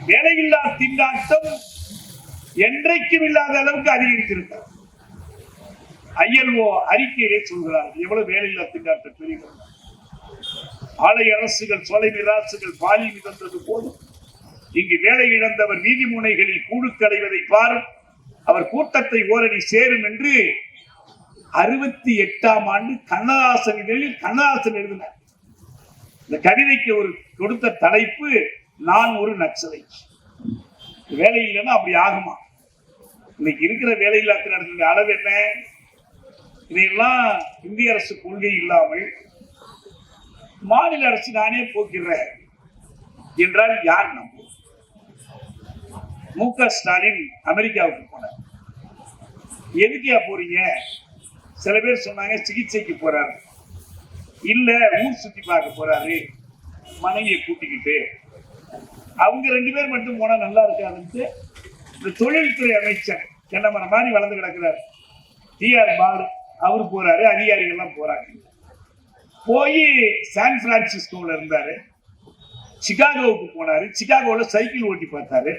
வேலையில்லா திண்டாட்டம் என்றைக்கும் இல்லாத அளவுக்கு அதிகரித்திருக்கிறது. ILO அறிக்கையிலே சொல்கிறார்கள் எவ்வளவு வேலையில்லா திண்டாட்டம் பெரிய. ஆலை அரசுகள், சோலை மிராசுகள் பாலி மிதந்தது போதும். இங்கு வேலை இழந்தவர் நீதி முனைகளில் கூடுக்கடைவதை பாரும், அவர் கூட்டத்தை ஓரணி சேரும் என்று 68ஆம் ஆண்டு கண்ணதாசன் எழுதினார். இந்த கவிதைக்கு ஒரு கொடுத்த தலைப்பு, நான் ஒரு நக்சலை. வேலை இல்லைன்னா அப்படி ஆகுமா? இன்னைக்கு இருக்கிற வேலையில்லா திண்டாட்டத்தின் அளவு என்ன? இதையெல்லாம் இந்திய அரசு கொள்கை இல்லாமல் மாநில அரசு நானே போக்கிறேன் என்றால் யார் நம்பும்? மு.க. ஸ்டாலின் அமெரிக்காவுக்கு போனார். எதுக்கா போறீங்க? சில பேர் சொன்னாங்க சிகிச்சைக்கு போறாரு, இல்ல ஊர் சுத்தி பார்க்க போறாரு மனைவியை கூட்டிக்கிட்டு. அவங்க 2 பேர் மட்டும் போனா நல்லா இருக்காதுன்னு இந்த தொழில்துறை அமைச்சர் தென்னமரம் மாதிரி வளர்ந்து கிடக்கிறார் TR பாலு, அவரு போறாரு, அதிகாரிகள் எல்லாம் போறாங்க. போய் சான் பிரான்சிஸ்கோல இருந்தாரு, சிகாகோவுக்கு போனாரு, சிகாகோல சைக்கிள் ஓட்டி பார்த்தாரு.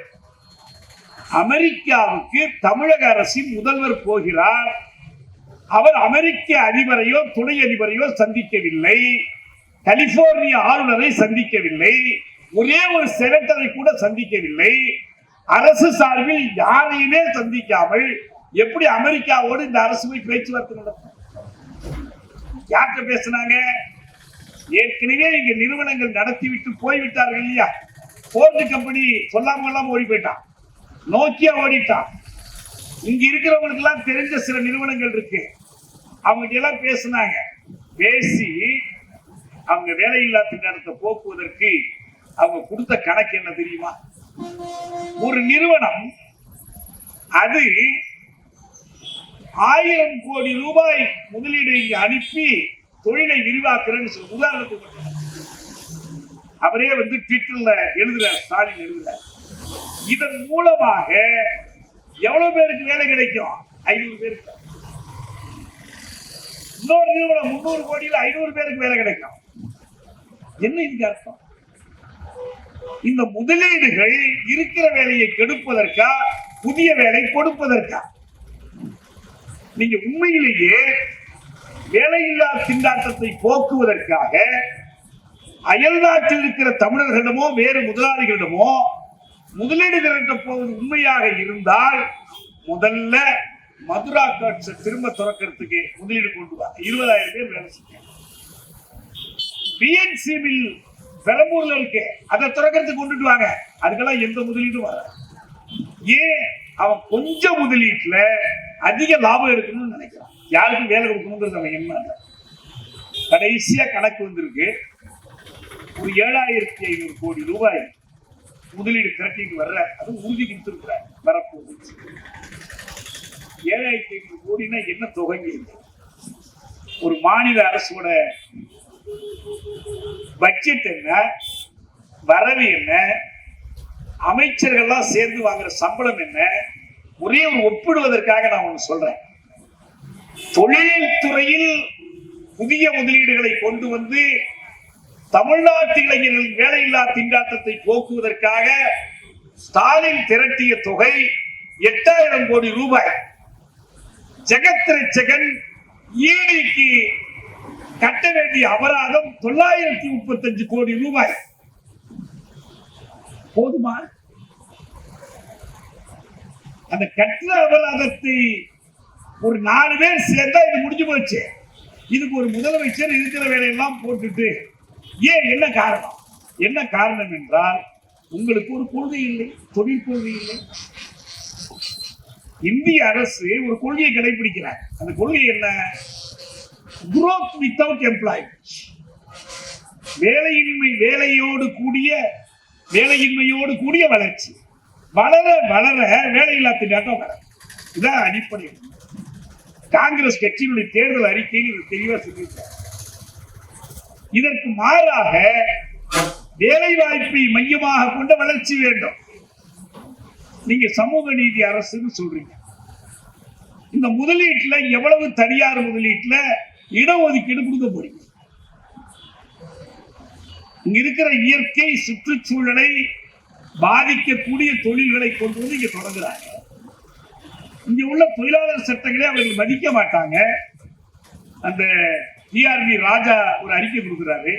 அமெரிக்காவுக்கு தமிழக அரசின் முதல்வர் போகிறார். அவர் அமெரிக்க அதிபரையோ துணை அதிபரையோ சந்திக்கவில்லை, கலிபோர்னியா ஆளுநரை சந்திக்கவில்லை, ஒரே ஒரு செனட்டரை கூட சந்திக்கவில்லை. அரசு சார்பில் யாரையுமே சந்திக்காமல் எப்படி அமெரிக்காவோடு இந்த அரசு போய் பேச்சுவார்த்தை நடத்தும்? யார்கிட்ட பேசினாங்க? ஏற்கனவே இங்க நிறுவனங்கள் நடத்திவிட்டு போய்விட்டார்கள் இல்லையா? போர்டு கம்பெனி சொல்லாம ஓடி போயிட்டான், நோக்கியா ஓடிட்டான். இங்க இருக்கிறவங்களுக்கு எல்லாம் தெரிஞ்ச சில நிறுவனங்கள் இருக்கு, அவங்க எல்லாம் பேசினாங்க. பேசி அவங்க வேலையில்லா திண்டாட்டத்தை போக்குவதற்கு அவங்க கொடுத்த கணக்கு என்ன தெரியுமா? ஒரு நிறுவனம் அது 1000 கோடி ரூபாய் முதலீடு இங்க அனுப்பி தொழிலை விரிவாக்குறேன்னு சொல்ல. உதாரணத்துக்கு அவரே ட்விட்டர்ல எழுதுறார், ஸ்டாலின் எழுதுறார். இதன் மூலமாக எவ்வளவு பேருக்கு வேலை கிடைக்கும்? 500 பேருக்கு. இன்னொரு நிறுவனம் 300 கோடியில் 500 பேருக்கு வேலை கிடைக்கும். என்ன இதுக்கு அர்த்தம்? இந்த முதலீடுகள் இருக்கிற வேலையை கெடுப்பதற்கா, புதிய வேலை கொடுப்பதற்கா? நீங்க உண்மையிலேயே வேலையில்லா திண்டாட்டத்தை போக்குவதற்காக அயல் நாட்டில் இருக்கிற தமிழர்களிடமோ வேறு முதலாளிகளிடமோ முதலீடு திரட்ட போவது உண்மையாக இருந்தால் முதல்ல மதுரா காட்சி திரும்ப திறக்கிறதுக்கு முதலீடு கொண்டு வா. 20,000 பேர் வேலை செய்ய. பிஎன்சி மில் பெரம்பூர்ல இருக்கு, அதை திறக்கிறதுக்கு கொண்டுட்டு வாங்க. அதுக்கெல்லாம் எந்த முதலீடும் வர. ஏன் அவன் கொஞ்சம் முதலீட்டுல அதிக லாபம் எடுக்கணும்னு நினைக்கிறான். யாருக்கும் வேலை கொடுக்கணுங்கிறது அவன் என்ன. கடைசியா கணக்கு வந்திருக்கு, ஒரு 7,500 கோடி ரூபாய் முதலீடு திரட்டிட்டு வர்ற, அது உறுதி கொடுத்திருக்கிற வரப்போகுது. 7,500 கோடினா என்ன தொகைங்க? ஒரு மாநில அரசோட பட்ஜெட் என்ன, வரவு என்ன, அமைச்சர்கள்லாம் சேர்ந்து வாங்குற சம்பளம் என்ன, ஒரே ஒரு ஒப்பிடுவதற்காக நான் ஒன்று சொல்றேன். தொழில் துறையில் புதிய முதலீடுகளை கொண்டு வந்து தமிழ்நாட்டு இளைஞர்களின் வேலையில்லா திண்டாட்டத்தை போக்குவதற்காக ஸ்டாலின் திரட்டிய தொகை 8,000 கோடி ரூபாய். ஜெகத்ரட்சகன் ஈடிக்கு கட்ட வேண்டிய அபராதம் 935 கோடி ரூபாய். போதுமா? அந்த கட்டிட அபராதத்தை ஒரு 4 பேர் சேர்ந்தா இது முடிஞ்சு போச்சு. இதுக்கு ஒரு முதலமைச்சர் இருக்கிற வேலையெல்லாம் போட்டுட்டு ஏன்? என்ன காரணம்? என்ன காரணம் என்றால் உங்களுக்கு ஒரு கொள்கை இல்லை, தொழில் கொள்கை இல்லை. இந்திய அரசு ஒரு கொள்கையை கடைபிடிக்கிறார். அந்த கொள்கை என்ன? growth without employment. வேலையின்மையோடு கூடிய வளர்ச்சி. வளர வளர வேலையில்லா திண்டாட்டம் வர. இதான் அடிப்படை. காங்கிரஸ் கட்சியினுடைய தேர்தல் அறிக்கையில் தெளிவா சொல்லியிருக்காங்க. இதற்கு மாறாக வேலை வாய்ப்பை மையமாக கொண்ட வளர்ச்சி வேண்டும். நீங்க சமூக நீதி அரசுன்னு சொல்றீங்க. இந்த முதலீட்டுல எவ்வளவு தனியார் முதலீட்டுல இடஒதுக்கீடு கொடுக்க போறீங்க? இங்க இருக்கிற இயற்கை சுற்றுச்சூழலை பாதிக்கக்கூடிய தொழில்களை கொண்டு வந்து இங்க தொடங்குறாங்க. இங்க உள்ள தொழிலாளர் சட்டங்களே அவர்கள் மதிக்க மாட்டாங்க. அந்த டிஆர்பி ராஜா ஒரு அறிக்கை கொடுக்குறாரு,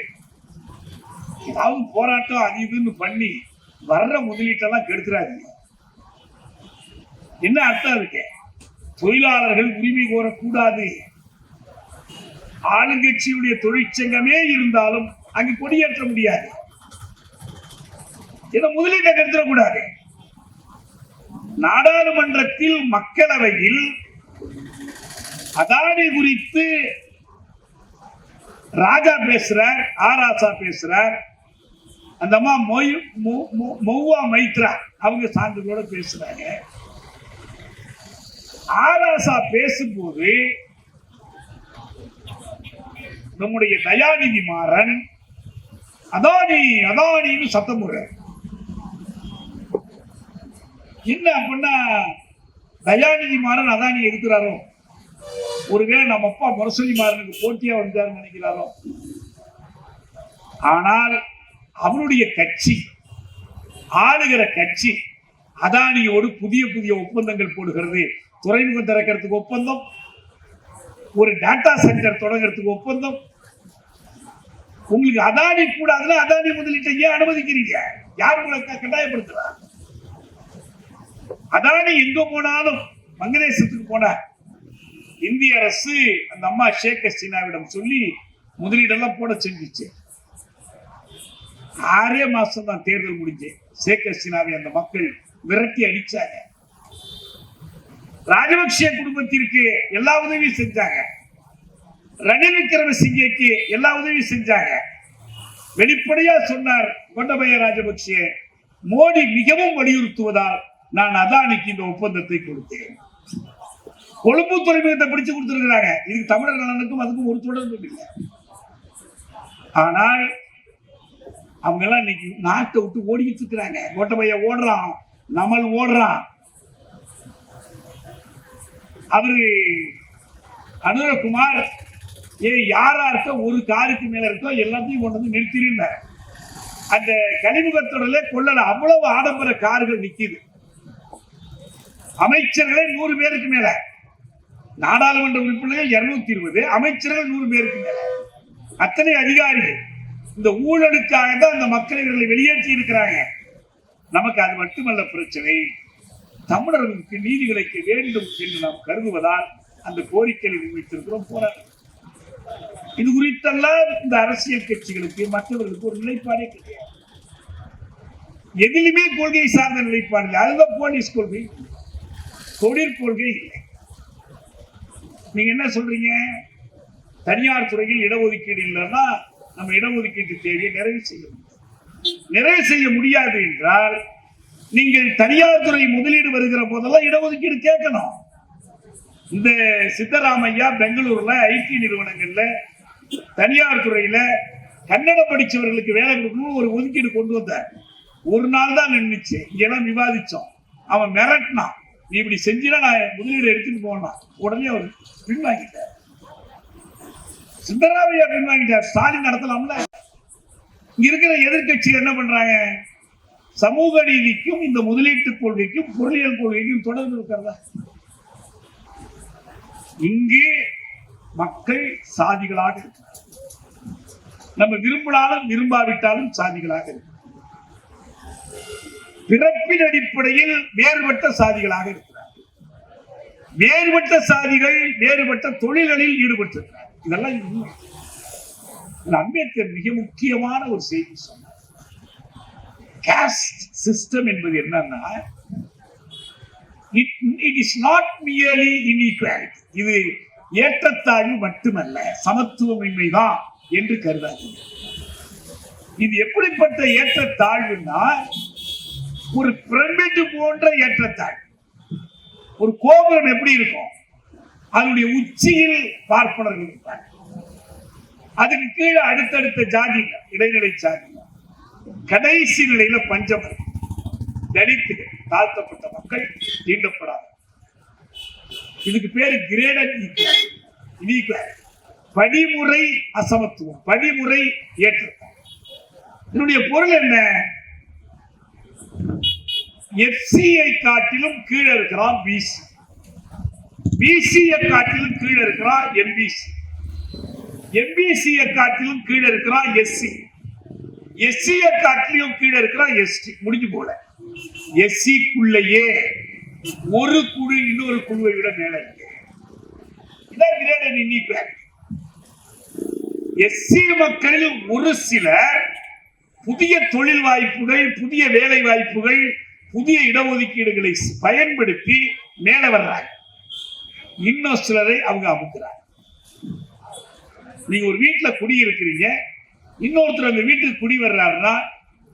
ஏதாவது போராட்டம் அது இதுன்னு பண்ணி வர்ற முதலீட்டெல்லாம் கெடுத்துறாதீங்க. என்ன அர்த்தம் இருக்கு? தொழிலாளர்கள் உரிமை கோரக்கூடாது. ஆளுங்கட்சியுடைய தொழிற்சங்கமே இருந்தாலும் அங்கு கொடியேற்ற முடியாது. ஏன்னா முதலீட்டை கெடுத்துடக்கூடாது. நாடாளுமன்றத்தில் மக்களவையில் அதானி குறித்து ராஜா பேசுறார், ஆராசா பேசுறார், அந்த அம்மா மௌவா மைத்ரா அவங்க சான்றுகளோட பேசுறாங்க. ஆராசா பேசும்போது நம்முடைய தயாநிதி மாறன் அதானின்னு சத்தம் போடுற. என்ன அப்படின்னா தயாநிதி மாறன் அதானி இருக்கிறாரோ, ஒருவேளை நம்ம அப்பா முரசொலி மாறனுக்கு போட்டியா வந்தாருன்னு நினைக்கிறாரோ. ஆனால் அவருடைய கட்சி, ஆளுகிற கட்சி அதானியோடு புதிய ஒப்பந்தங்கள் போடுகிறது. துறைமுகம் திறக்கிறதுக்கு ஒப்பந்தம், ஒரு டேட்டா சென்டர் தொடங்கிறதுக்கு ஒப்பந்தம். உங்களுக்கு அதானி கூடாதுன்னா அதானி முதலீட்டை ஏன் அனுமதிக்கிறீங்க? யார் உங்களுக்கு கட்டாயப்படுத்துறாங்க? அதானி எங்க போனாலும் வங்கதேசத்துக்கு போனார். இந்திய அரசு அந்த அம்மா ஷேக் ஹசீனாவிடம் சொல்லி முதலீடெல்லாம் போட செஞ்சிச்சு. 6 மாசம் தான் தேர்தல் முடிஞ்சு ஷேக் ஹசீனாவை அந்த மக்கள் விரட்டி அடிச்சாங்க. ராஜபக்சே குடும்பத்திற்கு எல்லா உதவியும் செஞ்சாங்க. ரணில் விக்ரமசிங்கேக்கு எல்லா உதவியும் செஞ்சாங்க. வெளிப்படையா சொன்னார் கோட்டபய ராஜபக்சே, மோடி மிகவும் வலியுறுத்துவதால் நான் அதானிக்கு இந்த ஒப்பந்தத்தை கொடுத்தேன். கொழும்பு துறைமுகத்தை பிடிச்சு கொடுத்திருக்கிறாங்க. இதுக்கு தமிழர் நலனுக்கும் அதுக்கும் ஒரு தொடர்பு இல்லை. ஆனால் அவங்க எல்லாம் இன்னைக்கு நாட்டை விட்டு ஓடிக்கிட்டு இருக்கிறாங்க. கோட்டபய ஓடுறான், நமல் ஓடுறான். அவரு அனுரகுமார் யாரா இருக்க ஒரு காருக்கு மேல இருக்கோ எல்லாத்தையும் கொண்டு வந்து நிறுத்தினார். அந்த கனிமுகத்தோட கொள்ளல அவ்வளவு ஆடம்பர கார்கள் நிக்குது. அமைச்சர்களே 100 பேருக்கு மேல. நாடாளுமன்ற உறுப்பினர்கள் 220, அமைச்சர்கள் 100 பேருக்கு மேல, அத்தனை அதிகாரிகள். இந்த ஊழலுக்காக தான் அந்த மக்கள் இவர்களை வெளியேற்றி இருக்கிறாங்க. நமக்கு அது மட்டுமல்ல பிரச்சனை, தமிழர்களுக்கு நீதி கிடைக்க வேண்டும் என்று நாம் கருதுவதால் அந்த கோரிக்கையை முன்வைத்திருக்கிறோம், போராட்டம். இது குறித்தெல்லாம் இந்த அரசியல் கட்சிகளுக்கு மற்றவர்களுக்கு ஒரு நிலைப்பாடே கிடையாது. எதிலுமே கொள்கை சார்ந்த நிலைப்பாடு இல்லை. அதுதான் போலீஸ் கொள்கை, தொழிற்கொள்கை இல்லை. நீங்க என்ன சொல்றீங்க? தனியார் துறையில் இடஒதுக்கீடு இல்லைன்னா நம்ம இடஒதுக்கீட்டு தேவையை நிறைவு செய்ய முடியாது என்றால் நீங்கள் தனியார் துறை முதலீடு வருகிற போதெல்லாம் இடஒதுக்கீடு கேட்கணும். இந்த சித்தராமையா பெங்களூர்ல ஐடி நிறுவனங்கள்ல தனியார் துறையில கன்னடம் படிச்சவர்களுக்கு வேலை கொடுக்கணும் ஒரு ஒதுக்கீடு கொண்டு வந்தார். ஒரு நாள் தான் நின்றுச்சு. இங்கெல்லாம் விவாதிச்சோம். அவன் மிரட்டினான், நீ இப்படி செஞ்சினா நான் முதலீடு எடுத்துட்டு போனான். உடனே அவர் பின்வாங்கிட்டார். சித்தராமையா பின்வாங்கிட்டார். ஸ்டாலின் நடத்தலாம்ல. இங்க இருக்கிற எதிர்கட்சிகள் என்ன பண்றாங்க? சமூக நீதிக்கும் இந்த முதலீட்டு கொள்கைக்கும் பொருளியல் கொள்கைக்கும் தொடர்பு இருக்கிறதா? இங்கு மக்கள் சாதிகளாக இருக்கிறார். நம்ம விரும்பினாலும் விரும்பாவிட்டாலும் சாதிகளாக இருக்கிறார். பிறப்பின் அடிப்படையில் வேறுபட்ட சாதிகளாக இருக்கிறார். வேறுபட்ட சாதிகள் வேறுபட்ட தொழில்களில் ஈடுபட்டிருக்கிறார். இதெல்லாம் அம்பேத்கர் மிக முக்கியமான ஒரு செய்தி சொன்னார். காஸ்ட் சிஸ்டம் என்பது என்னன்னா, it is not merely inequality. இது ஏற்றத்தாழ்வு மட்டுமல்ல, சமத்துவமின்மைதான் என்று கருதாது. இது எப்படிப்பட்ட ஏற்றத்தாழ்வுன்னா, ஒரு பிரமிடு போன்ற ஏற்றத்தாழ்வு. ஒரு கோபுரம் எப்படி இருக்கும்? அதனுடைய உச்சியில் பார்ப்பனர்கள் இருப்பாங்க, அதுக்கு கீழே அடுத்தடுத்த ஜாதிகள், இடைநிலை ஜாதிகள், கடைசி நிலையில பஞ்சமர், தலித்துகள், தாழ்த்தப்பட்ட மக்கள், தீண்டப்படாத. இதுக்கு பேரு கிரேடட் இனீக்வாலிட்டி, படிமுறை அசமத்துவம், படிமுறை ஏற்றத்தாழ்வு. இதனுடைய பொருள் என்ன? எஃப்சியை காட்டிலும் கீழே இருக்கிறான் பிசி, பிசியை காட்டிலும் கீழே இருக்கிறான் எம்பிசி, எம்பிசியை காட்டிலும் கீழே இருக்கிறான் எஸ்சி, எஸ்சியை காட்டிலும் கீழே இருக்கிறான் எஸ்டி. முடிஞ்சு போல. எஸ்சிக்குள்ளேயே ஒரு குழு இன்னொரு குழுவை விட மேல இருக்கு. இதான் கிரேடட் இனீக்வாலிட்டி. எஸ்சி மக்களில் ஒரு சிலர் புதிய தொழில் வாய்ப்புகள், புதிய வேலை வாய்ப்புகள், புதிய இடஒதுக்கீடுகளை பயன்படுத்தி மேல வர்றாங்க. இன்னும் சிலரை அவங்க அமுக்குறாங்க. நீங்க ஒரு வீட்டுல குடி இருக்கிறீங்க, இன்னொருத்தர் அந்த வீட்டுக்கு குடி வர்றாருன்னா,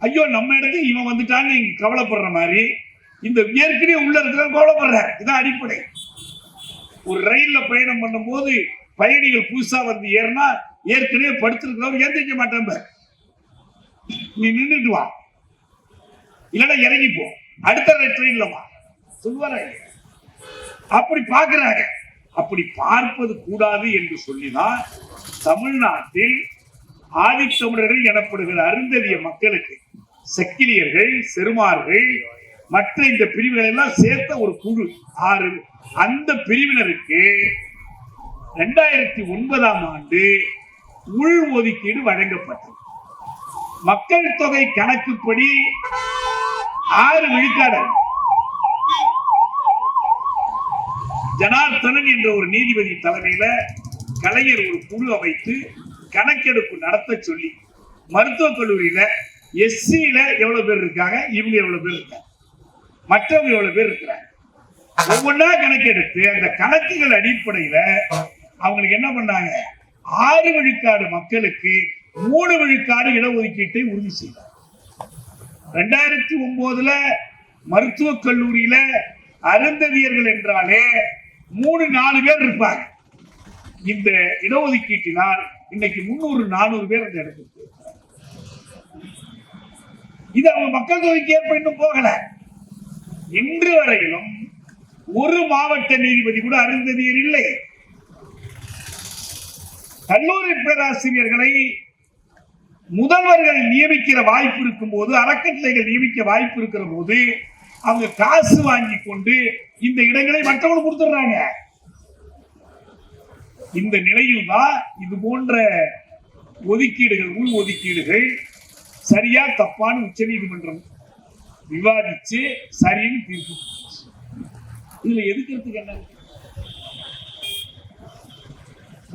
ஐயோ நம்ம இடத்துக்கு இவன் வந்துட்டான்னு நீங்க கவலைப்படுற மாதிரி இந்த ஏற்கனவே உள்ள இருக்கிற கவலைப்படுற. இதான் அடிப்படை. ஒரு ரயில்ல பயணம் பண்ணும் போது பயணிகள் புதுசா வந்து ஏறினா ஏற்கனவே படுத்திருக்கிறவர் ஏந்திரிக்க மாட்டேன், நீ நின்றுட்டு வா, இல்லைன்னா இறங்கி போ, அடுத்த ட்ரெயின்ல வா சொல்லுவார. அப்படி பார்க்கிறாங்க. அப்படி பார்ப்பது கூடாது என்று சொல்லிதான் தமிழ்நாட்டில் ஆதித்தமிழர்கள் எனப்படுகிற அருந்ததிய மக்களுக்கு செக்கிலியர்கள், செருமார்கள், மற்ற இந்த பிரிவுகளை எல்லாம் சேர்த்த ஒரு குழு 6, அந்த பிரிவினருக்கு 2009ஆம் ஆண்டு உள் ஒதுக்கீடு வழங்கப்பட்டது. மக்கள் தொகை கணக்குப்படி 6 விழுக்காடு. ஜனார்த்தனன் என்ற ஒரு நீதிபதி தலைமையில கலைஞர் ஒரு குழு அமைத்து கணக்கெடுப்பு நடத்த சொல்லி, மருத்துவக் கல்லூரியில எஸ்சியில எவ்வளவு பேர் இருக்காங்க, இவங்க எவ்வளவு பேர் இருக்காங்க, மற்றவங்க எவ்வளவு பேர் இருக்கிறாங்க, ஒவ்வொன்றா கணக்கெடுத்து அந்த கணக்குகள் அடிப்படையில அவங்களுக்கு என்ன பண்ணாங்க, 6 விழுக்காடு மக்களுக்கு 3 விழுக்காடு இடஒதுக்கீட்டை உறுதி செய்தார். 2009 மருத்துவக் கல்லூரியில அருந்ததியர்கள் என்றாலே 3-4 பேர் இருப்பாங்க. இந்த இடஒதுக்கீட்டினால் இன்னைக்கு 300-400 பேர் அந்த இடத்துக்கு. இது அவங்க மக்கள் தொகைக்கு ஏற்ப இன்னும் போகல. இன்று வரையிலும் ஒரு மாவட்ட நீதிபதி கூட அருந்ததியர் இல்லை. கல்லூரி பேராசிரியர்களை முதல்வர்கள் நியமிக்கிற வாய்ப்பு இருக்கும் போது, அறக்கட்டளைகள் நியமிக்க வாய்ப்பு இருக்கிற போது அவங்க காசு வாங்கி கொண்டு இந்த இடங்களை மற்றவங்களுக்கு கொடுத்துடுறாங்க. இந்த நிலையில்தான் இது போன்ற ஒதுக்கீடுகள், உள் ஒதுக்கீடுகள் சரியா தப்பான உச்ச நீதிமன்றம் விவாதிச்சு சரின்னு தீர்ப்பு. இதுல எதுக்கிறதுக்கு என்ன?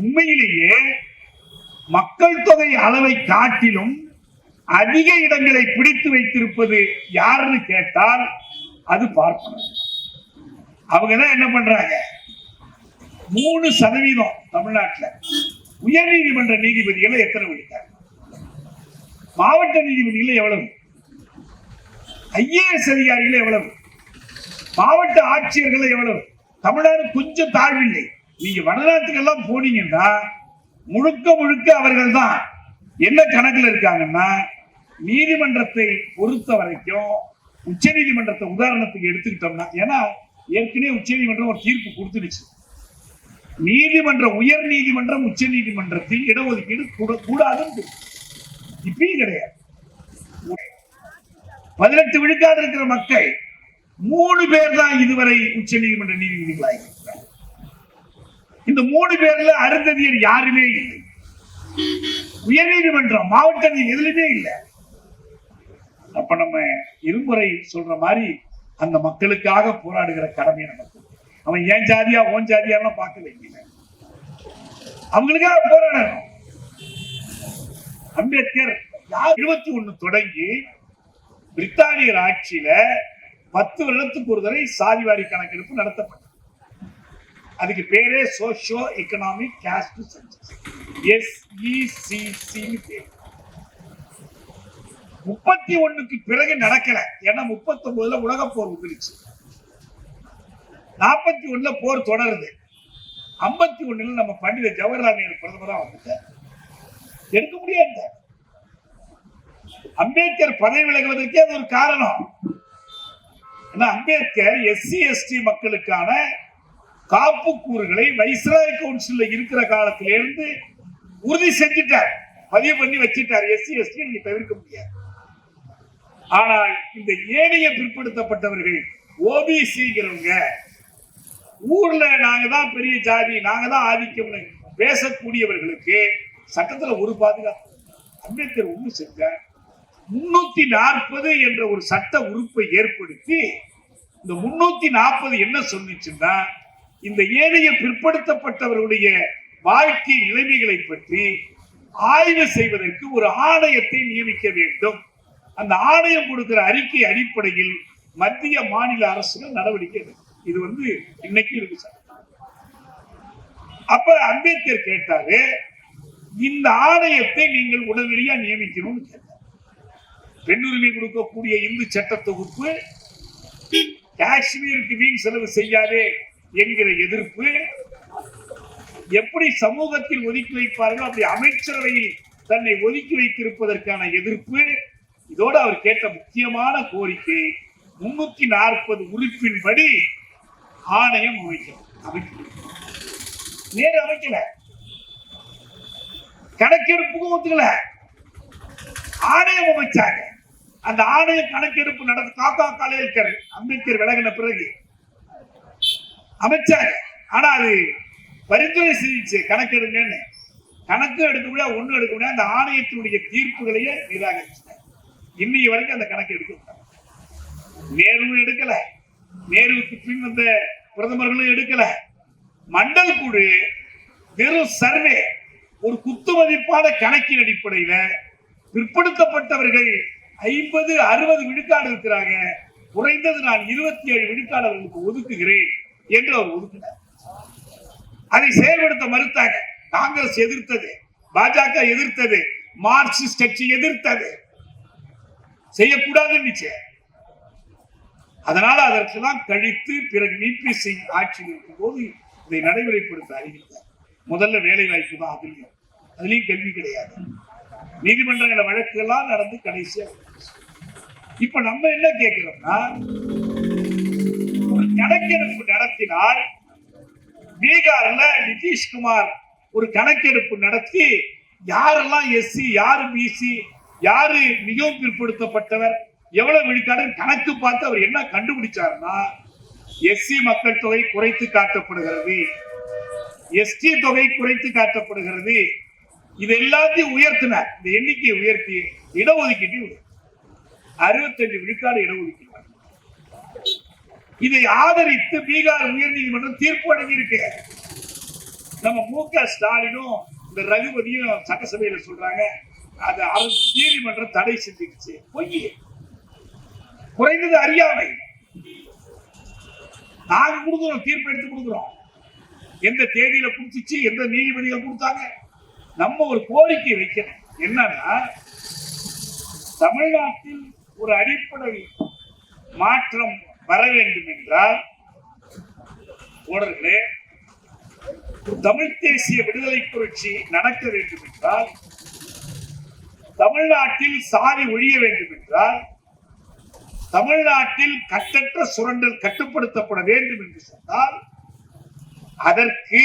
உண்மையிலேயே மக்கள் தொகை அளவை காட்டிலும் அதிக இடங்களை பிடித்து வைத்திருப்பது யாருன்னு கேட்டால் அது பார்ப்பனர். அவங்கதான் என்ன பண்றாங்க, 3% தமிழ்நாட்டில் உயர் நீதிமன்ற நீதிபதிகளை எத்தனை விடுத்தாங்க, மாவட்ட நீதிபதிகள் எவ்வளவு, IAS அதிகாரிகள் எவ்வளவு, மாவட்ட ஆட்சியர்கள் எவ்வளவு. தமிழ்நாடு கொஞ்சம் தாழ்வில்லை. நீங்க வடநாட்டுக்கெல்லாம் போனீங்கன்னா முழுக்க முழுக்க அவர்கள் தான் என்ன கணக்குல இருக்காங்கன்னா, நீதிமன்றத்தை பொறுத்த வரைக்கும் உச்ச நீதிமன்றத்தை உதாரணத்துக்கு எடுத்துக்கிட்டோம்னா, ஏன்னா ஏற்கனவே உச்ச நீதிமன்றம் ஒரு தீர்ப்பு கொடுத்துடுச்சு, நீதிமன்ற உயர் நீதிமன்றம் உச்ச நீதிமன்றத்தில் இடஒதுக்கீடு கூடாதுன்னு இப்பயும் கிடையாது. 18 விழுக்காடு இருக்கிற மக்கள் 3 பேர் தான் இதுவரை உச்ச நீதிமன்ற நீதிபதிகளாக இருக்கிறார். இந்த 3 பேர்ல அருந்ததியர் யாருமே இல்லை. உயர் நீதிமன்றம், மாவட்ட எதுலையுமே இல்லை. அப்ப நம்ம இருமுறை சொல்ற மாதிரி அந்த மக்களுக்காக போராடுகிற கடமை நமக்கு. அவன் ஏன் ஜாதியா ஓன் ஜாதியாலாம் பார்க்க வைக்கல, அவங்களுக்காக போராடணும். அம்பேத்கர் 21 தொடங்கி பிரித்தானியர் ஆட்சியில 10 வருடத்துக்கு ஒரு தடவை சாதிவாரி கணக்கெடுப்பு நடத்தப்பட்டது. அதுக்கு பேரே socio economic caste census, SECC பேர். 31க்கு பிறகு நடக்கல. ஏன்னா 39ல உலக போர் வந்துருச்சு, 41ல போர் தொடருது, 51ல நம்ம பண்டித ஜவஹர்லால் நேரு பிரதமரா வந்துட்டார். எடுக்க முடியாது. அம்பேத்கர் பதவி விலகுவதற்கே அது ஒரு காரணம். அம்பேத்கர் SC ST மக்களுக்கான காப்பு கூறுகளை வைஸ்ராய் கவுன்சில் இருக்கிற காலத்திலிருந்து உறுதி செஞ்சிட்டார், பதிவு பண்ணி வச்சிட்டார். SC ST நீங்க தவிர்க்க முடியாது. ஆனால் இந்த ஏனைய பிற்படுத்தப்பட்டவர்கள் OBCங்கிறவங்க ஊர்ல நாங்க தான் பெரிய ஜாதி, நாங்க தான் ஆதிக்கம் பேசக்கூடியவர்களுக்கு சட்டத்துல ஒரு பாதுகாப்பு. அம்பேத்கர் ஒண்ணு செஞ்சார், 340 என்ற ஒரு சட்ட உறுப்பை ஏற்படுத்தி இந்த 340 என்ன சொன்னிச்சுன்னா, இந்த ஏனைய பிற்படுத்தப்பட்டவர்களுடைய வாழ்க்கை நிலைமைகளை பற்றி ஆய்வு செய்வதற்கு ஒரு ஆணையத்தை நியமிக்க வேண்டும். அந்த ஆணையம் கொடுக்கிற அறிக்கை அடிப்படையில் மத்திய மாநில அரசுகள் நடவடிக்கை எடுக்கும். இது இன்னைக்கு இருக்கு சார். அப்ப அம்பேத்கர் கேட்டாரு, இந்த ஆணையத்தை நீங்கள் உடனடியா நியமிக்கணும்னு கேட்டார். பெண்ணுரிமை கொடுக்கக்கூடிய இந்து சட்ட தொகுப்பு, காஷ்மீருக்கு வீண் செலவு செய்யாதே என்கிற எதிர்ப்பு, எப்படி சமூகத்தில் ஒதுக்கி வைப்பார்கள் அப்படி அமைச்சரவையில் தன்னை ஒதுக்கி வைத்திருப்பதற்கான எதிர்ப்பு, இதோடு அவர் கேட்ட முக்கியமான கோரிக்கை 340 உறுப்பின்படி ஆணையம் அமைக்கல. நேரு அமைக்கல, கணக்கெடுப்புக்கும் ஒத்துக்கல, ஆணையம் அமைச்சாங்க. அந்த ஆணைய கணக்கெடுப்பு நடந்த காக்கா காலேல்கர் அம்பேத்கர் விலகின பிறகு அமைச்சாங்க. ஆனா அது பரிந்துரை செஞ்சு கணக்கெடுங்கன்னு, கணக்கு எடுக்க முடியாது, ஒண்ணு எடுக்க முடியாது. அந்த ஆணையத்தினுடைய தீர்ப்புகளையே நிராகரிச்சாங்க. இன்னைக்கு வரைக்கும் அந்த கணக்கு எடுக்க நேருவும் எடுக்கல, நேருவுக்கு பின் வந்த பிரதமர்களும் எடுக்கல. மண்டல் குழு வெறும் சர்வே, ஒரு குத்துமதிப்பான கணக்கின் அடிப்படையில பிற்படுத்தப்பட்டவர்கள் 50-60 விழுக்காடு இருக்கிறாங்க, குறைந்தது நான் 27 விழுக்காடு அவர்களுக்கு ஒதுக்குகிறேன் என்று அவர் ஒதுக்கினார். அதை செயல்படுத்த மறுத்தாங்க. காங்கிரஸ் எதிர்த்தது, பாஜக எதிர்த்தது, மார்க்சிஸ்ட் கட்சி எதிர்த்தது, செய்யக்கூடாதுன்னு. அதனால அதற்கெல்லாம் கழித்து பிறகு VP சிங் ஆட்சியில் இருக்கும் போது இதை நடைமுறைப்படுத்த அறிவித்தார். முதல்ல வேலை வாய்ப்பு தான், அதுலயும் கல்வி கிடையாது. நீதிமன்றங்கள வழக்குகள்லாம் நடந்து கடைசியா. இப்ப நம்ம என்ன கேட்கிறோம்னா, ஒரு கணக்கெடுப்பு நடத்தினால், பீகார்ல நிதிஷ்குமார் ஒரு கணக்கெடுப்பு நடத்தி யாரெல்லாம் SC, யாரு BC, யாரு மிகவும் பிற்படுத்தப்பட்டவர், எவ்வளவு விழுக்காடு கணக்கு பார்த்து அவர் என்ன கண்டுபிடிச்சாருன்னா, SC மக்கள் தொகை குறைத்து காட்டப்படுகிறது, எஸ்டி தொகை குறைத்து காட்டப்படுகிறது. இது எல்லாத்தையும் உயர்த்தினார். இந்த எண்ணிக்கையை உயர்த்தி இடஒதுக்கீட்டை 65 விழுக்காடு இடஒதுக்கீடு. இதை ஆதரித்து பீகார் உயர்நீதிமன்றம் தீர்ப்பு வழங்கியிருக்கு. நம்ம மு.க. ஸ்டாலினும் இந்த ரகுபதியும் சட்டசபையில சொல்றாங்க அது நீதிமன்றம் தடை செஞ்சிருச்சு. பொய். குறைந்தது அறியாமை. நாங்க கொடுக்குறோம், தீர்ப்பு எடுத்து கொடுக்குறோம். எந்த தேதியில கொடுத்துச்சு, எந்த நீதிபதிகள் கொடுத்தாங்க. நம்ம ஒரு கோரிக்கை வைக்கணும். என்னன்னா, தமிழ்நாட்டில் ஒரு அடிப்படை மாற்றம் வர வேண்டும் என்றால் தோழர்களே, தமிழ் தேசிய விடுதலை புரட்சி நடக்க வேண்டும் என்றால், தமிழ்நாட்டில் சாதி ஒழிய வேண்டும் என்றால், தமிழ்நாட்டில் கட்டற்ற சுரண்டல் கட்டுப்படுத்தப்பட வேண்டும் என்று சொன்னால் அதற்கு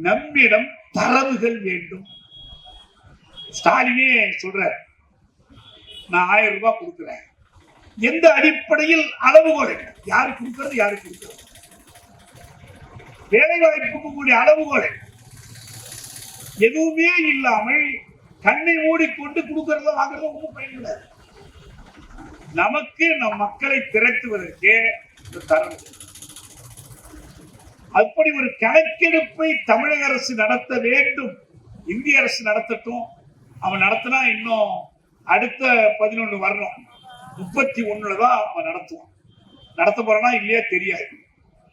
நம்மிடம் தரவுகள் வேண்டும். ஸ்டாலினே சொல்ற, நான் 1000 ரூபாய் கொடுக்கிறேன். எந்த அடிப்படையில் அளவுகோல்? யாரு கொடுக்கிறது, யாரு கொடுக்கிறது? வேலை வாய்ப்புக்கு கூடிய அளவுகோல் எதுவுமே இல்லாமல் கண்ணை மூடிக்கொண்டு கொடுக்கறத வாங்குறது ஒன்றும் பயனில்லை. நமக்கு நம் மக்களை திரட்டுவதற்கு தரவு. அப்படி ஒரு கணக்கெடுப்பை தமிழக அரசு நடத்த வேண்டும். இந்திய அரசு நடத்தட்டும். அவன் நடத்தினா இன்னும் அடுத்த 11 வரணும். 31 தான் அவன் நடத்துவான். நடத்த போறானா இல்லையா தெரியாது.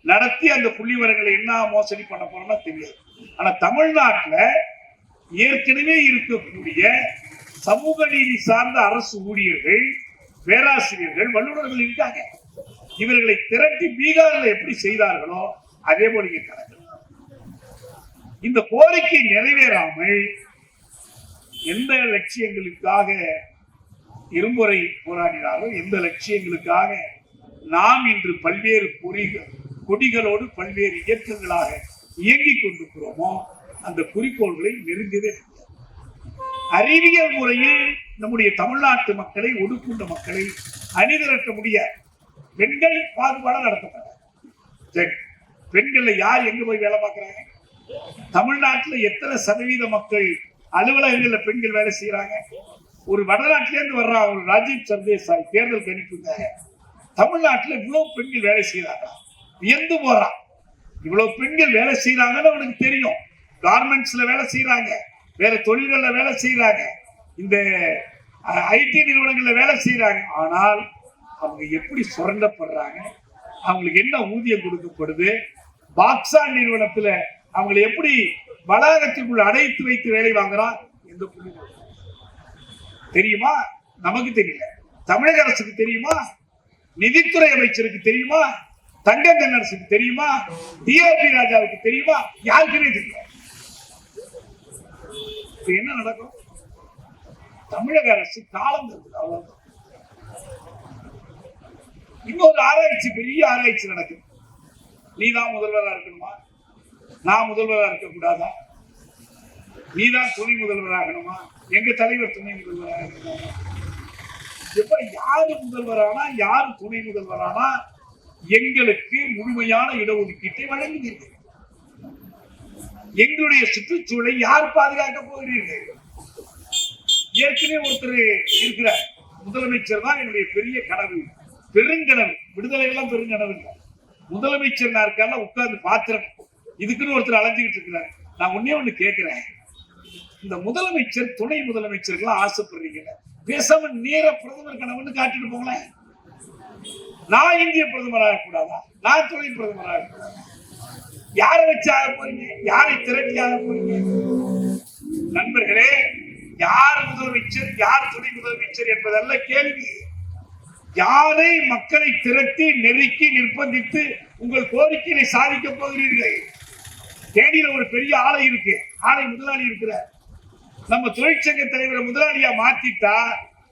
நடத்தி அந்த புள்ளி விவரங்களை என்ன மோசடி பண்ண போறோம்னா தெரியாது. ஆனா தமிழ்நாட்டில் ஏற்கனவே இருக்கக்கூடிய சமூக நீதி சார்ந்த அரசு ஊழியர்கள், பேராசிரியர்கள், வல்லுநர்கள் இருக்காங்க. இவர்களை திரட்டி பீகாரில் எப்படி செய்தார்களோ அதே போல கணக்கு. இந்த கோரிக்கை நிறைவேறாமல் எந்த லட்சியங்களுக்காக இருமுறை போராடினாரோ, எந்த லட்சியங்களுக்காக நாம் இன்று பல்வேறு கொடிகளோடு பல்வேறு இயக்கங்களாக இயங்கிக் கொண்டிருக்கிறோமோ அந்த குறிக்கோள்களை நெருங்கவே அறிவியல் முறையில் நம்முடைய தமிழ்நாட்டு மக்களை, ஒடுக்குண்ட மக்களை அணிதிரட்ட முடியாது. பெண்கள் பாகுபாடு நடத்தப்பட்ட பெண்கள் யார் எங்க போய் வேலை பார்க்கிறாங்க? தமிழ்நாட்டில் எத்தனை சதவீத மக்கள் அலுவலகங்களில் பெண்கள் வேலை செய்யறாங்க? ஒரு வடநாட்டிலேருந்து வர்றா ஒரு ராஜீவ் சர்தேசாய் தேர்தல் கணிப்புங்க, தமிழ்நாட்டில் இவ்வளவு பெண்கள் வேலை செய்யறாங்க. வியந்து போறான். இவ்வளவு பெண்கள் வேலை செய்யறாங்கன்னு அவனுக்கு தெரியும். கார்மெண்ட்ஸ்ல வேலை செய்யறாங்க, வேற தொழில்கள்ல வேலை செய்யறாங்க, இந்த ஐடி நிறுவனங்கள்ல வேலை செய்யறாங்க. ஆனால் அவங்க எப்படி சுரண்டப்படுறாங்க? அவங்களுக்கு என்ன ஊதியம் கொடுக்கப்படுது? பாக்ஸான் நிறுவனத்துல அவங்களை எப்படி வளாகத்திற்குள் அடைத்து வைத்து வேலை வாங்குறான்? எந்த புள்ளி தெரியுமா? நமக்கு தெரியல. தமிழக அரசுக்கு தெரியுமா? நிதித்துறை அமைச்சருக்கு தெரியுமா? தங்க தென்னரசுக்கு தெரியுமா? டிஆர்பி ராஜாவுக்கு தெரியுமா? யாருக்குமே தெரியும். என்ன நடக்கும்? தமிழக அரசு காலம் இருக்குது. அவ்வளவுதான். இன்னொரு ஆராய்ச்சி, பெரிய ஆராய்ச்சி நடக்குது. நீதான் முதல்வராக இருக்கணுமா? நான் முதல்வராக இருக்க கூடாதா? நீதான் துணை முதல்வராகணுமா? எங்க தலைவர் துணை முதல்வராக இருக்கணுமா? எப்ப யாரு முதல்வரானா, யாரு துணை முதல்வரானா எங்களுக்கு முழுமையான இடஒதுக்கீட்டை வழங்குவீர்கள். எங்களுடைய சுற்றுச்சூழலை யார் பாதுகாக்க போகிறீர்கள்? ஏற்கனவே ஒருத்தர் இருக்கிறார், முதலமைச்சர் தான் என்னுடைய பெரிய கனவு, பெருங்கனவு. விடுதலை எல்லாம் பெருங்கனவு இல்லை. முதலமைச்சர் நாற்கால உட்கார்ந்து பாத்திரம் இதுக்குன்னு ஒருத்தர் அலைஞ்சுக்கிட்டு இருக்கிறார். நான் ஒன்னே ஒண்ணு கேட்கிறேன், இந்த முதலமைச்சர் துணை முதலமைச்சர்கள் ஆசைப்படுறீங்க, பேசாம நேர பிரதமர் கனவுன்னு காட்டிட்டு போங்களேன். நான் இந்திய பிரதமராக கூடாதா? நான் துணை பிரதமராக கூடாதா? யாரை வச்சு ஆக போறீங்க? யாரை திரட்டி ஆக போறீங்க? நண்பர்களே, யார் முதலமைச்சர், யார் துணை முதலமைச்சர் என்பதல்ல கேள்வி. யாரை மக்களை திரட்டி நெருக்கி நிர்பந்தித்து உங்கள் கோரிக்கையை சாதிக்க போகிறீர்கள்? தேனியில ஒரு பெரிய ஆலை இருக்கு, ஆலை முதலாளி இருக்கிறார். நம்ம தொழிற்சங்க தலைவரை முதலாளியா மாத்திட்டா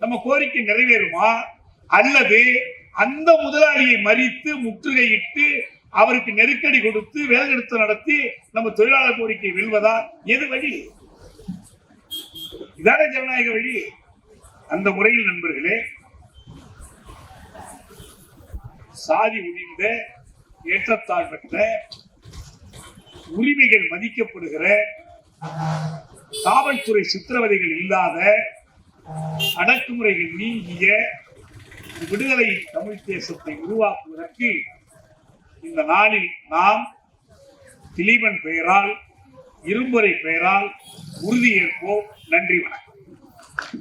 நம்ம கோரிக்கை நிறைவேறுமா? அல்லது அந்த முதலாளியை மறித்து முற்றுகையிட்டு அவருக்கு நெருக்கடி கொடுத்து வேலைநிறுத்தம் நடத்தி நம்ம தொழிலாளர் கோரிக்கை வெல்வதா? எது வழி? இதான ஜனநாயக வழி? அந்த முறையில் நண்பர்களே, சாதி ஒழிந்த, ஏற்றத்தாழ்வற்ற, உரிமைகள் மதிக்கப்படுகிற, காவல்துறை சித்திரவதைகள் இல்லாத, அடக்குமுறைகள் நீங்கிய விடுதலை தமிழ் தேசத்தை உருவாக்குவதற்கு இந்த நாளில் நாம் திலீபன் பெயரால், இரும்பரை பெயரால் உறுதியேற்போம். நன்றி, வணக்கம்.